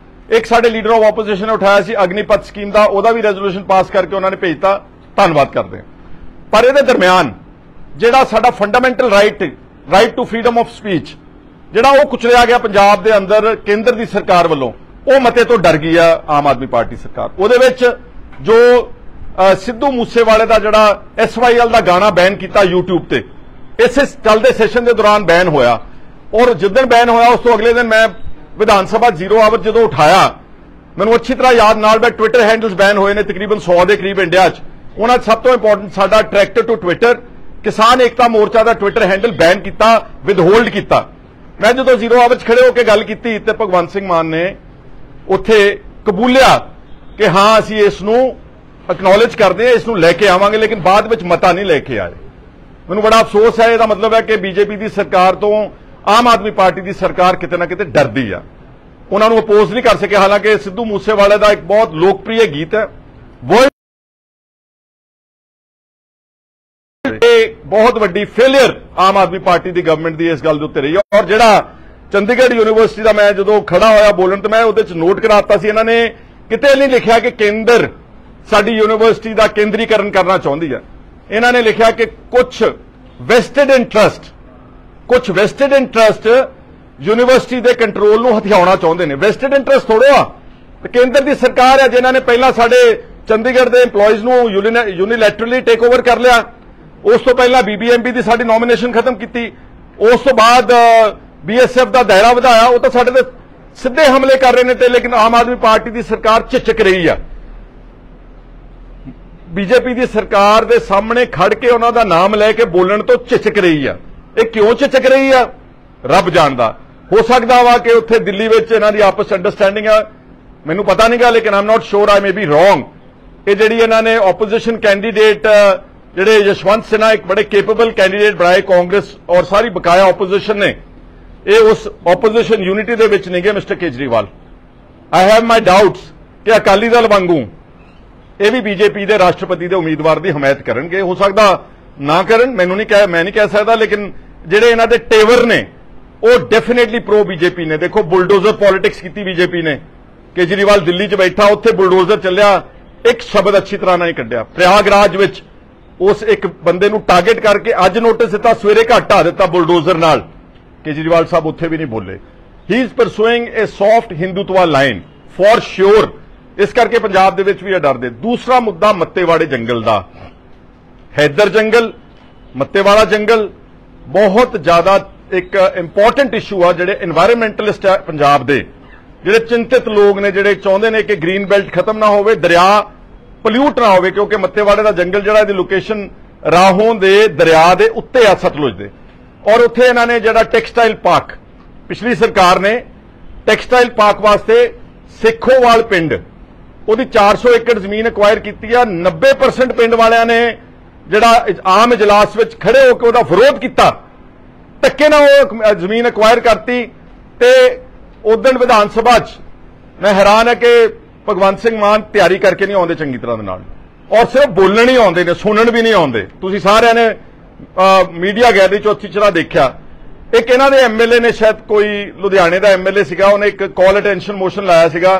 ਇੱਕ ਸਾਡੇ ਲੀਡਰ ਆਫ ਆਪੋਜੀਸ਼ਨ ਨੇ ਉਠਾਇਆ ਸੀ ਅਗਨੀਪਥ ਸਕੀਮ ਦਾ, ਉਹਦਾ ਵੀ ਰੈਜ਼ੋਲੂਸ਼ਨ ਪਾਸ ਕਰਕੇ ਉਹਨਾਂ ਨੇ ਭੇਜਤਾ, ਧੰਨਵਾਦ ਕਰਦੇ ਹਾਂ। ਪਰ ਇਹਦੇ ਦਰਮਿਆਨ ਜਿਹੜਾ ਸਾਡਾ fundamental right to freedom of speech, ਜਿਹੜਾ ਉਹ ਕੁਚਲਿਆ ਗਿਆ ਪੰਜਾਬ ਦੇ ਅੰਦਰ ਕੇਂਦਰ ਦੀ ਸਰਕਾਰ ਵੱਲੋਂ, ਉਹ ਮਤੇ ਤੋਂ ਡਰ ਗਈ ਆ ਆਮ ਆਦਮੀ ਪਾਰਟੀ ਸਰਕਾਰ। ਉਹਦੇ ਵਿੱਚ ਜੋ ਸਿੱਧੂ ਮੂਸੇਵਾਲੇ ਦਾ ਜਿਹੜਾ SYL ਦਾ ਗਾਣਾ ਬੈਨ ਕੀਤਾ YouTube ਤੇ, ਇਸੇ ਚੱਲਦੇ ਸੈਸ਼ਨ ਦੇ ਦੌਰਾਨ ਬੈਨ ਹੋਇਆ, ਔਰ ਜਿੱਦਣ ਬੈਨ ਹੋਇਆ ਉਸ ਤੋਂ ਅਗਲੇ ਦਿਨ ਮੈਂ ਵਿਧਾਨ ਸਭਾ 0 ਆਵਰ ਜਦੋਂ ਉਠਾਇਆ, ਮੈਨੂੰ ਅੱਛੀ ਤਰ੍ਹਾਂ ਯਾਦ ਨਾਲ ਮੈਂ ਟਵਿੱਟਰ ਹੈਂਡਲਸ ਬੈਨ ਹੋਏ ਨੇ ਤਕਰੀਬਨ 100 ਦੇ ਕਰੀਬ ਇੰਡੀਆ 'ਚ। ਉਹਨਾਂ 'ਚ ਸਭ ਤੋਂ ਇੰਪੋਰਟੈਂਟ ਸਾਡਾ ਟਰੈਕਟਰ ਟੂ ਟਵਿੱਟਰ ਕਿਸਾਨ ਏਕਤਾ ਮੋਰਚਾ ਦਾ ਟਵਿੱਟਰ ਹੈਂਡਲ ਬੈਨ ਕੀਤਾ, ਵਿਦਹੋਲਡ ਕੀਤਾ। ਮੈਂ ਜਦੋਂ 0 ਆਵਰ 'ਚ ਖੜੇ ਹੋ ਕੇ ਗੱਲ ਕੀਤੀ ਤੇ ਭਗਵੰਤ ਸਿੰਘ ਮਾਨ ਨੇ ਉੱਥੇ ਕਬੂਲਿਆ ਕਿ ਹਾਂ ਅਸੀਂ ਇਸ ਨੂੰ ਐਕਨੋਲੇਜ ਕਰਦੇ ਹਾਂ, ਇਸ ਨੂੰ ਲੈ ਕੇ ਆਵਾਂਗੇ, ਲੇਕਿਨ ਬਾਅਦ ਵਿੱਚ ਮਤਾ ਨਹੀਂ ਲੈ ਕੇ ਆਏ। ਮੈਨੂੰ ਬੜਾ ਅਫਸੋਸ ਹੈ। ਇਹਦਾ ਮਤਲਬ ਹੈ ਕਿ ਬੀਜੇਪੀ ਦੀ ਸਰਕਾਰ ਤੋਂ ਆਮ ਆਦਮੀ ਪਾਰਟੀ ਦੀ ਸਰਕਾਰ ਕਿਤੇ ਨਾ ਕਿਤੇ ਡਰਦੀ ਆ, ਉਹਨਾਂ ਨੂੰ ਅਪੋਜ਼ ਨਹੀਂ ਕਰ ਸਕੇ। ਹਾਲਾਂਕਿ ਸਿੱਧੂ ਮੂਸੇਵਾਲੇ ਦਾ ਇੱਕ ਬਹੁਤ ਲੋਕਪ੍ਰਿय ਗੀਤ ਹੈ वो, ਬਹੁਤ ਵੱਡੀ ਫੇਲਿਅਰ ਆਮ ਆਦਮੀ ਪਾਰਟੀ ਦੀ ਗਵਰਨਮੈਂਟ ਦੀ ਇਸ ਗੱਲ ਦੇ ਉੱਤੇ ਰਹੀ ਹੈ। ਔਰ ਜਿਹੜਾ ਚੰਡੀਗੜ੍ਹ ਯੂਨੀਵਰਸਿਟੀ ਦਾ ਮੈਂ ਜਦੋਂ ਖੜਾ ਹੋਇਆ ਬੋਲਣ ਤੇ ਮੈਂ ਉਹਦੇ ਚ ਨੋਟ ਕਰਾਤਾ ਸੀ, ਇਹਨਾਂ ਨੇ ਕਿਤੇ ਨਹੀਂ ਲਿਖਿਆ ਕਿ ਕੇਂਦਰ ਸਾਡੀ ਯੂਨੀਵਰਸਿਟੀ ਦਾ ਕੇਂਦਰੀਕਰਨ ਕਰਨਾ ਚਾਹੁੰਦੀ ਹੈ। ਇਹਨਾਂ ਨੇ ਲਿਖਿਆ ਕਿ ਕੁਝ ਵੈਸਟਡ ਇੰਟਰਸਟ ਯੂਨੀਵਰਸਿਟੀ ਦੇ ਕੰਟਰੋਲ ਨੂੰ ਹਥਿਆਉਣਾ ਚਾਹੁੰਦੇ ਨੇ। ਵੈਸਟਡ ਇੰਟਰਸਟ ਥੋੜੋ ਆ, ਕੇਂਦਰ ਦੀ ਸਰਕਾਰ ਹੈ ਜਿਨ੍ਹਾਂ ਨੇ ਪਹਿਲਾਂ ਸਾਡੇ ਚੰਡੀਗੜ੍ਹ ਦੇ EMPLOYEES ਨੂੰ ਯੂਨੀਲੈਟਰਲੀ ਟੇਕ ਓਵਰ ਕਰ ਲਿਆ। ਉਸ ਤੋਂ ਪਹਿਲਾਂ BBMP ਦੀ ਸਾਡੀ ਨੋਮੀਨੇਸ਼ਨ ਖਤਮ ਕੀਤੀ, ਉਸ ਤੋਂ ਬਾਅਦ BSF ਦਾ ਦਾਇਰਾ ਵਧਾਇਆ। ਉਹ ਤਾਂ ਸਾਡੇ ਤੇ ਸਿੱਧੇ ਹਮਲੇ ਕਰ ਰਹੇ ਨੇ ਤੇ ਲੇਕਿਨ ਆਮ ਆਦਮੀ ਪਾਰਟੀ ਦੀ ਸਰਕਾਰ ਝਿਜਕ ਰਹੀ ਆ। ਬੀਜੇਪੀ ਦੀ ਸਰਕਾਰ ਦੇ ਸਾਹਮਣੇ ਖੜ ਕੇ ਉਹਨਾਂ ਦਾ ਨਾਮ ਲੈ ਕੇ ਬੋਲਣ ਤੋਂ ਝਿਜਕ ਰਹੀ ਆ। ਇਹ ਕਿਉਂ ਝਿਜਕ ਰਹੀ ਆ ਰੱਬ ਜਾਣਦਾ। ਹੋ ਸਕਦਾ ਵਾ ਕਿ ਉੱਥੇ ਦਿੱਲੀ ਵਿੱਚ ਇਹਨਾਂ ਦੀ ਆਪਸ ਅੰਡਰਸਟੈਂਡਿੰਗ ਆ, ਮੈਨੂੰ ਪਤਾ ਨਹੀਂਗਾ, ਲੇਕਿਨ ਆਮ ਨਾਟ ਸ਼ੋਰ, ਆਈ ਮੇ ਬੀ ਰੋਂਗ। ਇਹ ਜਿਹੜੀ ਇਹਨਾਂ ਨੇ ਆਪੋਜੀਸ਼ਨ ਕੈਂਡੀਡੇਟ ਜਿਹੜੇ ਯਸ਼ਵੰਤ ਸਿन्हा ਇੱਕ ਬੜੇ ਕੈਪੇਬਲ ਕੈਂਡੀਡੇਟ ਬਣਾਏ ਕਾਂਗਰਸ ਔਰ ਸਾਰੀ ਬਕਾਇਆ ਆਪੋਜੀਸ਼ਨ ਨੇ, ਇਹ ਉਸ ਆਪੋਜੀਸ਼ਨ ਯੂਨਿਟੀ ਦੇ ਵਿੱਚ ਨਹੀਂ ਗਏ mister Kejriwal. I have my doubts ਕਿ ਅਕਾਲੀ ਦਲ ਵਾਂਗੂ ਇਹ ਵੀ ਬੀਜੇਪੀ ਦੇ ਰਾਸ਼ਟਰਪਤੀ ਦੇ ਉਮੀਦਵਾਰ ਦੀ ਹਮਾਇਤ ਕਰਨਗੇ। ਹੋ ਸਕਦਾ ਨਾ ਕਰਨ, ਮੈਂ ਨਹੀਂ ਕਹਿ ਸਕਦਾ, ਲੇਕਿਨ ਜਿਹੜੇ ਇਹਨਾਂ ਦੇ ਟੇਵਰ ਨੇ ਉਹ ਡੈਫੀਨੇਟਲੀ ਪ੍ਰੋ ਬੀਜੇਪੀ ਨੇ। ਦੇਖੋ ਬੁਲਡੋਜ਼ਰ ਪੋਲਿਟਿਕਸ ਕੀਤੀ ਬੀਜੇਪੀ ਨੇ। ਕੇਜਰੀਵਾਲ ਦਿੱਲੀ 'ਚ ਬੈਠਾ, ਉੱਥੇ ਬੁਲਡੋਜ਼ਰ ਚੱਲਿਆ, ਇੱਕ ਸ਼ਬਦ ਅੱਛੀ ਤਰ੍ਹਾਂ ਨਾਲ ਨਹੀਂ ਕੱਢਿਆ। ਪ੍ਰਯਾਗਰਾਜ ਵਿੱਚ ਉਸ ਇੱਕ ਬੰਦੇ ਨੂੰ ਟਾਰਗੇਟ ਕਰਕੇ ਅੱਜ ਨੋਟਿਸ ਦਿੱਤਾ, ਸਵੇਰੇ ਘਟਾ ਦਿੱਤਾ ਬੁਲਡੋਜ਼ਰ ਨਾਲ। ਕੇਜਰੀਵਾਲ ਸਾਹਿਬ ਉੱਥੇ ਵੀ ਨਹੀਂ ਬੋਲੇ। ਹੀ is pursuing A soft Hindutva line for sure. ਇਸ ਕਰਕੇ ਪੰਜਾਬ ਦੇ ਵਿੱਚ ਵੀ ਇਹ ਡਰਦੇ। ਦੂਸਰਾ ਮੁੱਦਾ ਮੱਤੇਵਾੜੇ ਜੰਗਲ ਦਾ, ਹੈਦਰ ਜੰਗਲ, ਮੱਤੇਵਾੜਾ ਜੰਗਲ ਬਹੁਤ ਜ਼ਿਆਦਾ ਇੱਕ ਇੰਪੋਰਟੈਂਟ ਇਸ਼ੂ ਆ। ਜਿਹੜੇ এনवायरमेंटलिस्ट ਆ ਪੰਜਾਬ ਦੇ, ਜਿਹੜੇ ਚਿੰਤਿਤ ਲੋਕ ਨੇ, ਜਿਹੜੇ ਚਾਹੁੰਦੇ ਨੇ ਕਿ ਗ੍ਰੀਨ ਬੈਲਟ ਖਤਮ ਨਾ ਹੋਵੇ, ਦਰਿਆ ਪੋਲਿਊਟ ਨਾ ਹੋਵੇ, ਕਿਉਂਕਿ ਮੱਤੇਵਾੜੇ ਦਾ ਜੰਗਲ ਜਿਹੜਾ ਇਹਦੀ ਲੋਕੇਸ਼ਨ ਰਾਹੋਂ ਦੇ ਦਰਿਆ ਦੇ ਉੱਤੇ ਆ, ਸਤਲੁਜ ਦੇ। ਔਰ ਉੱਥੇ ਇਹਨਾਂ ਨੇ ਜਿਹੜਾ ਟੈਕਸਟਾਈਲ ਪਾਰਕ, ਪਿਛਲੀ ਸਰਕਾਰ ਨੇ ਟੈਕਸਟਾਈਲ ਪਾਰਕ ਵਾਸਤੇ ਸੇਖੋਵਾਲ ਪਿੰਡ, ਉਹਦੀ 400 ਏਕੜ ਜ਼ਮੀਨ ਐਕਵਾਇਰ ਕੀਤੀ ਆ। 90% ਪਿੰਡ ਵਾਲਿਆਂ ਨੇ ਜਿਹੜਾ ਆਮ ਇਜਲਾਸ ਵਿੱਚ ਖੜੇ ਹੋ ਕੇ ਉਹਦਾ ਵਿਰੋਧ ਕੀਤਾ, ਧੱਕੇ ਨਾਲ ਉਹ ਜ਼ਮੀਨ ਐਕਵਾਇਰ ਕਰਤੀ। ਤੇ ਉਦੋਂ ਵਿਧਾਨ ਸਭਾ 'ਚ ਮੈਂ ਹੈਰਾਨ ਹੈ ਕਿ ਭਗਵੰਤ ਸਿੰਘ ਮਾਨ ਤਿਆਰੀ ਕਰਕੇ ਨਹੀਂ ਆਉਂਦੇ ਚੰਗੀ ਤਰ੍ਹਾਂ ਦੇ ਨਾਲ, ਔਰ ਸਿਰਫ ਬੋਲਣ ਹੀ ਆਉਂਦੇ ਨੇ, ਸੁਣਨ ਵੀ ਨਹੀਂ ਆਉਂਦੇ। ਤੁਸੀਂ ਸਾਰਿਆਂ ਨੇ ਮੀਡੀਆ ਗੈਲਰੀ 'ਚ ਅੱਛੀ ਤਰ੍ਹਾਂ ਦੇਖਿਆ। ਇੱਕ ਇਹਨਾਂ ਦੇ MLA ਨੇ, ਸ਼ਾਇਦ ਕੋਈ ਲੁਧਿਆਣੇ ਦਾ MLA ਸੀਗਾ, ਉਹਨੇ ਇੱਕ ਕਾਲ ਅਟੈਂਸ਼ਨ ਮੋਸ਼ਨ ਲਾਇਆ ਸੀਗਾ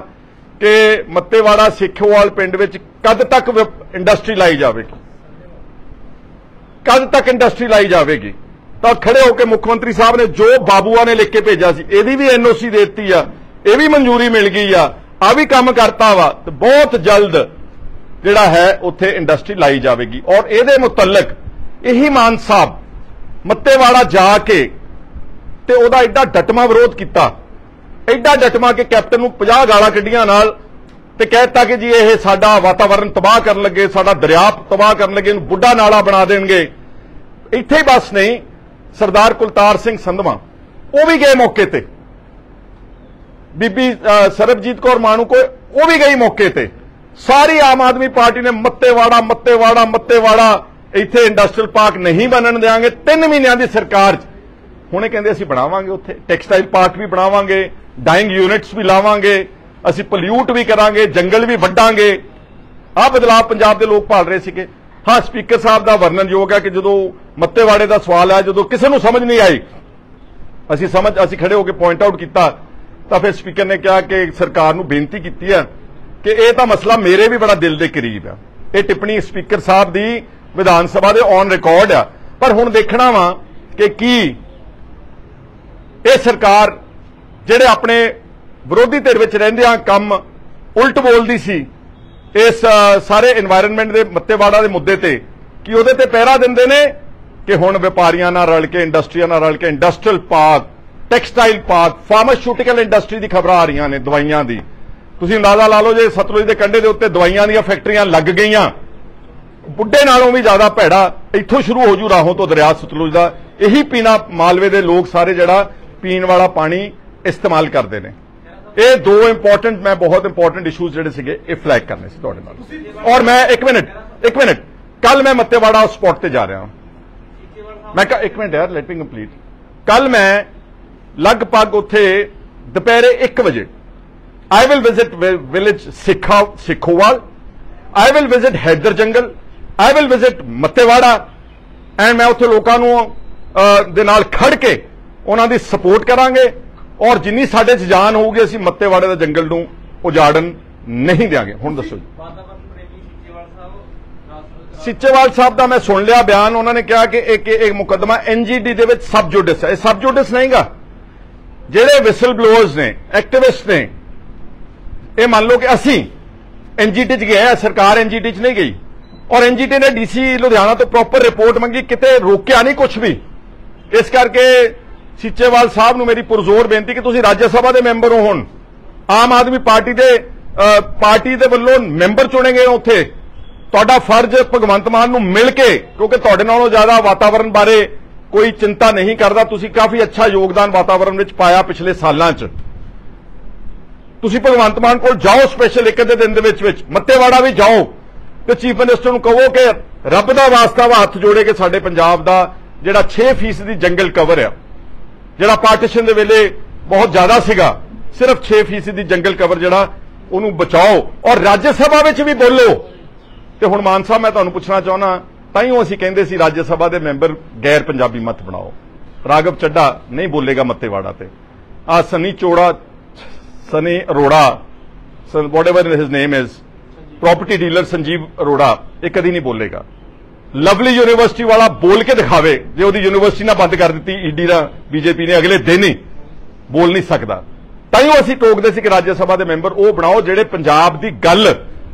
ਕਿ ਮੱਤੇਵਾੜਾ ਸੇਖੋਵਾਲ ਪਿੰਡ ਵਿੱਚ ਕਦ ਤੱਕ ਇੰਡਸਟਰੀ ਲਾਈ ਜਾਵੇਗੀ, ਕਦ ਤੱਕ ਇੰਡਸਟਰੀ ਲਾਈ ਜਾਵੇਗੀ। ਤਾਂ ਖੜੇ ਹੋ ਕੇ ਮੁੱਖ ਮੰਤਰੀ ਸਾਹਿਬ ਨੇ ਜੋ ਬਾਬੂਆ ਨੇ ਲਿਖ ਕੇ ਭੇਜਿਆ ਸੀ, ਇਹਦੀ ਵੀ NOC ਦੇ ਦਿੱਤੀ ਆ, ਇਹ ਵੀ ਮਨਜ਼ੂਰੀ ਮਿਲ ਗਈ ਆ, ਆ ਵੀ ਕੰਮ ਕਰਤਾ ਵਾ, ਤੇ ਬਹੁਤ ਜਲਦ ਜਿਹੜਾ ਹੈ ਉੱਥੇ ਇੰਡਸਟਰੀ ਲਾਈ ਜਾਵੇਗੀ। ਔਰ ਇਹਦੇ ਮੁਤਲਕ ਇਹੀ ਮਾਨ ਸਾਹਿਬ ਮੱਤੇਵਾੜਾ ਜਾ ਕੇ ਤੇ ਉਹਦਾ ਐਡਾ ਡਟਮਾ ਵਿਰੋਧ ਕੀਤਾ, ਐਡਾ ਡਟਮਾ ਕਿ ਕੈਪਟਨ ਨੂੰ 50 ਗਾਲਾਂ ਕੱਢੀਆਂ ਨਾਲ, ਤੇ ਕਹਿਤਾ ਕਿ ਜੀ ਇਹ ਸਾਡਾ ਵਾਤਾਵਰਣ ਤਬਾਹ ਕਰਨ ਲੱਗੇ, ਸਾਡਾ ਦਰਿਆ ਤਬਾਹ ਕਰਨ ਲੱਗੇ, ਇਹਨੂੰ ਬੁੱਢਾ ਨਾਲਾ ਬਣਾ ਦੇਣਗੇ। ਇੱਥੇ ਹੀ ਬਸ ਨਹੀਂ, ਸਰਦਾਰ ਕੁਲਤਾਰ ਸਿੰਘ ਸੰਧਵਾ ਉਹ ਵੀ ਗਏ ਮੌਕੇ ਤੇ, ਬੀਬੀ ਸਰਬਜੀਤ ਕੌਰ ਮਾਣੂਕੋ ਉਹ ਵੀ ਗਈ ਮੌਕੇ ਤੇ। ਸਾਰੀ ਆਮ ਆਦਮੀ ਪਾਰਟੀ ਨੇ ਮੱਤੇਵਾੜਾ ਮੱਤੇਵਾੜਾ ਮੱਤੇਵਾੜਾ, ਇੱਥੇ ਇੰਡਸਟਰੀਅਲ ਪਾਰਕ ਨਹੀਂ ਬਣਨ ਦੇਵਾਂਗੇ। 3 ਮਹੀਨਿਆਂ ਦੀ ਸਰਕਾਰ 'ਚ ਹੁਣੇ ਕਹਿੰਦੇ ਅਸੀਂ ਬਣਾਵਾਂਗੇ, ਉੱਥੇ ਟੈਕਸਟਾਈਲ ਪਾਰਕ ਵੀ ਬਣਾਵਾਂਗੇ, ਡਾਈਂਗ ਯੂਨਿਟਸ ਵੀ ਲਾਵਾਂਗੇ, ਅਸੀਂ ਪੋਲਿਊਟ ਵੀ ਕਰਾਂਗੇ, ਜੰਗਲ ਵੀ ਵੱਢਾਂਗੇ। ਆਹ ਬਦਲਾਅ ਪੰਜਾਬ ਦੇ ਲੋਕ ਭਾਲ ਰਹੇ ਸੀਗੇ। ਹਾਂ, ਸਪੀਕਰ ਸਾਹਿਬ ਦਾ ਵਰਣਨਯੋਗ ਹੈ ਕਿ ਜਦੋਂ ਮੱਤੇਵਾੜੇ ਦਾ ਸਵਾਲ ਆਇਆ, ਜਦੋਂ ਕਿਸੇ ਨੂੰ ਸਮਝ ਨਹੀਂ ਆਈ, ਅਸੀਂ ਖੜੇ ਹੋ ਕੇ ਪੁਆਇੰਟ ਆਊਟ ਕੀਤਾ, ਤਾਂ ਫਿਰ ਸਪੀਕਰ ਨੇ ਕਿਹਾ ਕਿ ਸਰਕਾਰ ਨੂੰ ਬੇਨਤੀ ਕੀਤੀ ਹੈ ਕਿ ਇਹ ਤਾਂ ਮਸਲਾ ਮੇਰੇ ਵੀ ਬੜਾ ਦਿਲ ਦੇ ਕਰੀਬ ਆ। ਇਹ ਟਿੱਪਣੀ ਸਪੀਕਰ ਸਾਹਿਬ ਦੀ ਵਿਧਾਨ ਸਭਾ ਦੇ ਔਨ ਰਿਕਾਰਡ ਆ। ਪਰ ਹੁਣ ਦੇਖਣਾ ਵਾ ਕਿ ਕੀ ਇਹ ਸਰਕਾਰ ਜਿਹੜੇ ਆਪਣੇ ਵਿਰੋਧੀ ਧਿਰ ਵਿੱਚ ਰਹਿੰਦਿਆਂ ਕੰਮ ਉਲਟ ਬੋਲਦੀ ਸੀ ਇਸ ਸਾਰੇ এনवायरमेंट ਦੇ ਮੱਤੇਵਾੜਾ ਦੇ ਮੁੱਦੇ ਤੇ ਕਿ ਉਹਦੇ ਤੇ ਪਹਿਰਾ ਦਿੰਦੇ ਨੇ ਕਿ ਹੁਣ ਵਪਾਰੀਆਂ ਨਾਲ ਰਲ ਕੇ ਇੰਡਸਟਰੀਆਂ ਨਾਲ ਰਲ ਕੇ industrial park, textile park, pharmaceutical industry ਦੀ ਖਬਰਾਂ ਆ ਰਹੀਆਂ ਨੇ, ਦਵਾਈਆਂ ਦੀ। ਤੁਸੀਂ ਅੰਦਾਜ਼ਾ ਲਾ ਲਓ ਜੇ ਸਤਲੁਜ ਦੇ ਕੰਢੇ ਦੇ ਉੱਤੇ ਦਵਾਈਆਂ ਦੀਆਂ ਫੈਕਟਰੀਆਂ ਲੱਗ ਗਈਆਂ, ਬੁੱਢੇ ਨਾਲੋਂ ਵੀ ਜ਼ਿਆਦਾ ਭੈੜਾ ਇੱਥੋਂ ਸ਼ੁਰੂ ਹੋ ਜੂ ਰਾਹੋਂ ਤੋਂ ਦਰਿਆ ਸਤਲੁਜ ਦਾ। ਇਹੀ ਪੀਣਾ ਮਾਲਵੇ ਦੇ ਲੋਕ ਸਾਰੇ ਜਿਹੜਾ ਪੀਣ ਵਾਲਾ ਪਾਣੀ ਇਸਤੇਮਾਲ ਕਰਦੇ ਨੇ। ਇਹ ਦੋ ਇੰਪੋਰਟੈਂਟ ਮੈਂ ਬਹੁਤ ਇੰਪੋਰਟੈਂਟ ਇਸ਼ੂਜ਼ ਜਿਹੜੇ ਸੀਗੇ ਇਹ ਫਲੈਗ ਕਰਨੇ ਸੀ ਤੁਹਾਡੇ ਨਾਲ। ਔਰ ਮੈਂ ਇੱਕ ਮਿੰਟ ਕੱਲ ਮੈਂ ਮੱਤੇਵਾੜਾ ਸਪੌਟ ਤੇ ਜਾ ਰਿਹਾ ਹਾਂ। ਮੈਂ ਕਿਹਾ ਇੱਕ ਮਿੰਟ ਯਾਰ, ਲੈਟ ਮੀ ਕੰਪਲੀਟ। ਕੱਲ ਮੈਂ ਲਗਭਗ ਉੱਥੇ ਦੁਪਹਿਰੇ 1 ਵਜੇ I will visit village Sikhowal, I will visit Haidar Jangal, I will visit Mattewara and ਮੈਂ ਉੱਥੇ ਲੋਕਾਂ ਨੂੰ ਦੇ ਨਾਲ ਖੜ ਕੇ ਉਹਨਾਂ ਦੀ ਸਪੋਰਟ ਕਰਾਂਗੇ ਔਰ ਜਿੰਨੀ ਸਾਡੇ 'ਚ ਜਾਨ ਹੋਊਗੀ ਅਸੀਂ ਮੱਤੇਵਾੜੇ ਦੇ ਜੰਗਲ ਨੂੰ ਉਜਾੜਨ ਨਹੀਂ ਦਿਆਂਗੇ। ਹੁਣ ਦੱਸੋ ਜੀ। ਸਿੱਚੇਵਾਲ ਸਾਹਿਬ ਦਾ ਮੈਂ ਸੁਣ ਲਿਆ ਬਿਆਨ। ਉਹਨਾਂ ਨੇ ਕਿਹਾ ਕਿ ਇੱਕ ਮੁਕੱਦਮਾ ਐਨਜੀਟੀ ਦੇ ਵਿੱਚ ਸਬ ਜੁਡਿਸ ਹੈ। ਇਹ ਸਬ ਜੁਡਿਸ ਨਹੀਂਗਾ। ਜਿਹੜੇ ਵਿਸਲ ਬਲੋਅਰਸ ਨੇ, ਐਕਟਿਵਿਸਟ ਨੇ, ਇਹ ਮੰਨ ਲਓ ਕਿ ਅਸੀਂ ਐਨਜੀਟੀ 'ਚ ਗਏ, ਸਰਕਾਰ ਐਨਜੀਟੀ 'ਚ ਨਹੀਂ ਗਈ ਔਰ ਐਨਜੀਟੀ ਨੇ ਡੀਸੀ ਲੁਧਿਆਣਾ ਤੋਂ ਪ੍ਰੋਪਰ ਰਿਪੋਰਟ ਮੰਗੀ, ਕਿਤੇ ਰੋਕਿਆ ਨਹੀਂ ਕੁਝ ਵੀ। ਇਸ ਕਰਕੇ ਸਿੱਚੇਵਾਲ ਸਾਹਿਬ ਨੂੰ ਮੇਰੀ ਪੁਰਜ਼ੋਰ ਬੇਨਤੀ ਕਿ ਤੁਸੀਂ ਰਾਜ ਸਭਾ ਦੇ ਮੈਂਬਰ ਹੋ। ਹੁਣ ਆਮ ਆਦਮੀ ਪਾਰਟੀ ਦੇ ਵੱਲੋਂ ਮੈਂਬਰ ਚੁਣੇ ਗਏ ਉੱਥੇ। ਤੁਹਾਡਾ ਫਰਜ਼ ਭਗਵੰਤ ਮਾਨ ਨੂੰ ਮਿਲ ਕੇ, ਕਿਉਂਕਿ ਤੁਹਾਡੇ ਨਾਲੋਂ ਜ਼ਿਆਦਾ ਵਾਤਾਵਰਣ ਬਾਰੇ ਕੋਈ ਚਿੰਤਾ ਨਹੀਂ ਕਰਦਾ, ਤੁਸੀਂ ਕਾਫੀ ਅੱਛਾ ਯੋਗਦਾਨ ਵਾਤਾਵਰਣ ਵਿੱਚ ਪਾਇਆ ਪਿਛਲੇ ਸਾਲਾਂ 'ਚ। ਤੁਸੀਂ ਭਗਵੰਤ ਮਾਨ ਕੋਲ ਜਾਓ, ਸਪੈਸ਼ਲ ਇੱਕ ਅੱਧੇ ਦਿਨ ਦੇ ਵਿੱਚ ਮੱਤੇਵਾੜਾ ਵੀ ਜਾਓ ਤੇ ਚੀਫ ਮਿਨਿਸਟਰ ਨੂੰ ਕਹੋ ਕਿ ਰੱਬ ਦਾ ਵਾਸਤਾ ਵਾ ਹੱਥ ਜੋੜੇ ਕੇ ਸਾਡੇ ਪੰਜਾਬ ਦਾ ਜਿਹੜਾ 6% ਦੀ ਜੰਗਲ ਕਵਰ ਆ, ਜਿਹੜਾ ਪਾਰਟੀਸ਼ਨ ਦੇ ਵੇਲੇ ਬਹੁਤ ਜ਼ਿਆਦਾ ਸੀਗਾ, ਸਿਰਫ 6% ਦੀ ਜੰਗਲ ਕਵਰ ਜਿਹੜਾ ਉਹਨੂੰ ਬਚਾਓ ਔਰ ਰਾਜ ਸਭਾ ਵਿੱਚ ਵੀ ਬੋਲੋ। ਤੇ ਹੁਣ ਮਾਨ ਸਾਹਿਬ ਮੈਂ ਤੁਹਾਨੂੰ ਪੁੱਛਣਾ ਚਾਹੁੰਦਾ, ਤਾਈਓ ਅਸੀਂ ਕਹਿੰਦੇ ਸੀ ਰਾਜ ਸਭਾ ਦੇ ਮੈਂਬਰ ਗੈਰ ਪੰਜਾਬੀ ਮਤ ਬਣਾਓ। ਰਾਘਵ ਚੱਡਾ ਨਹੀਂ ਬੋਲੇਗਾ ਮੱਤੇਵਾੜਾ ਤੇ। ਆ Sunny Arora, whatever his name is, property dealer Sanjeev Arora, ਇਹ ਕਦੀ ਨਹੀਂ ਬੋਲੇਗਾ। ਲਵਲੀ ਯੂਨੀਵਰਸਿਟੀ ਵਾਲਾ ਬੋਲ ਕੇ ਦਿਖਾਵੇ, ਜੇ ਉਹਦੀ ਯੂਨੀਵਰਸਿਟੀ ਨਾ ਬੰਦ ਕਰ ਦਿੱਤੀ ਈਡੀ ਦਾ ਬੀਜੇਪੀ ਨੇ ਅਗਲੇ ਦਿਨ ਹੀ, ਬੋਲ ਨਹੀਂ ਸਕਦਾ। ਤਾਈਓ ਅਸੀਂ ਟੋਕਦੇ ਸੀ ਕਿ ਰਾਜ ਸਭਾ ਦੇ ਮੈਂਬਰ ਉਹ ਬਣਾਓ ਜਿਹੜੇ ਪੰਜਾਬ ਦੀ ਗੱਲ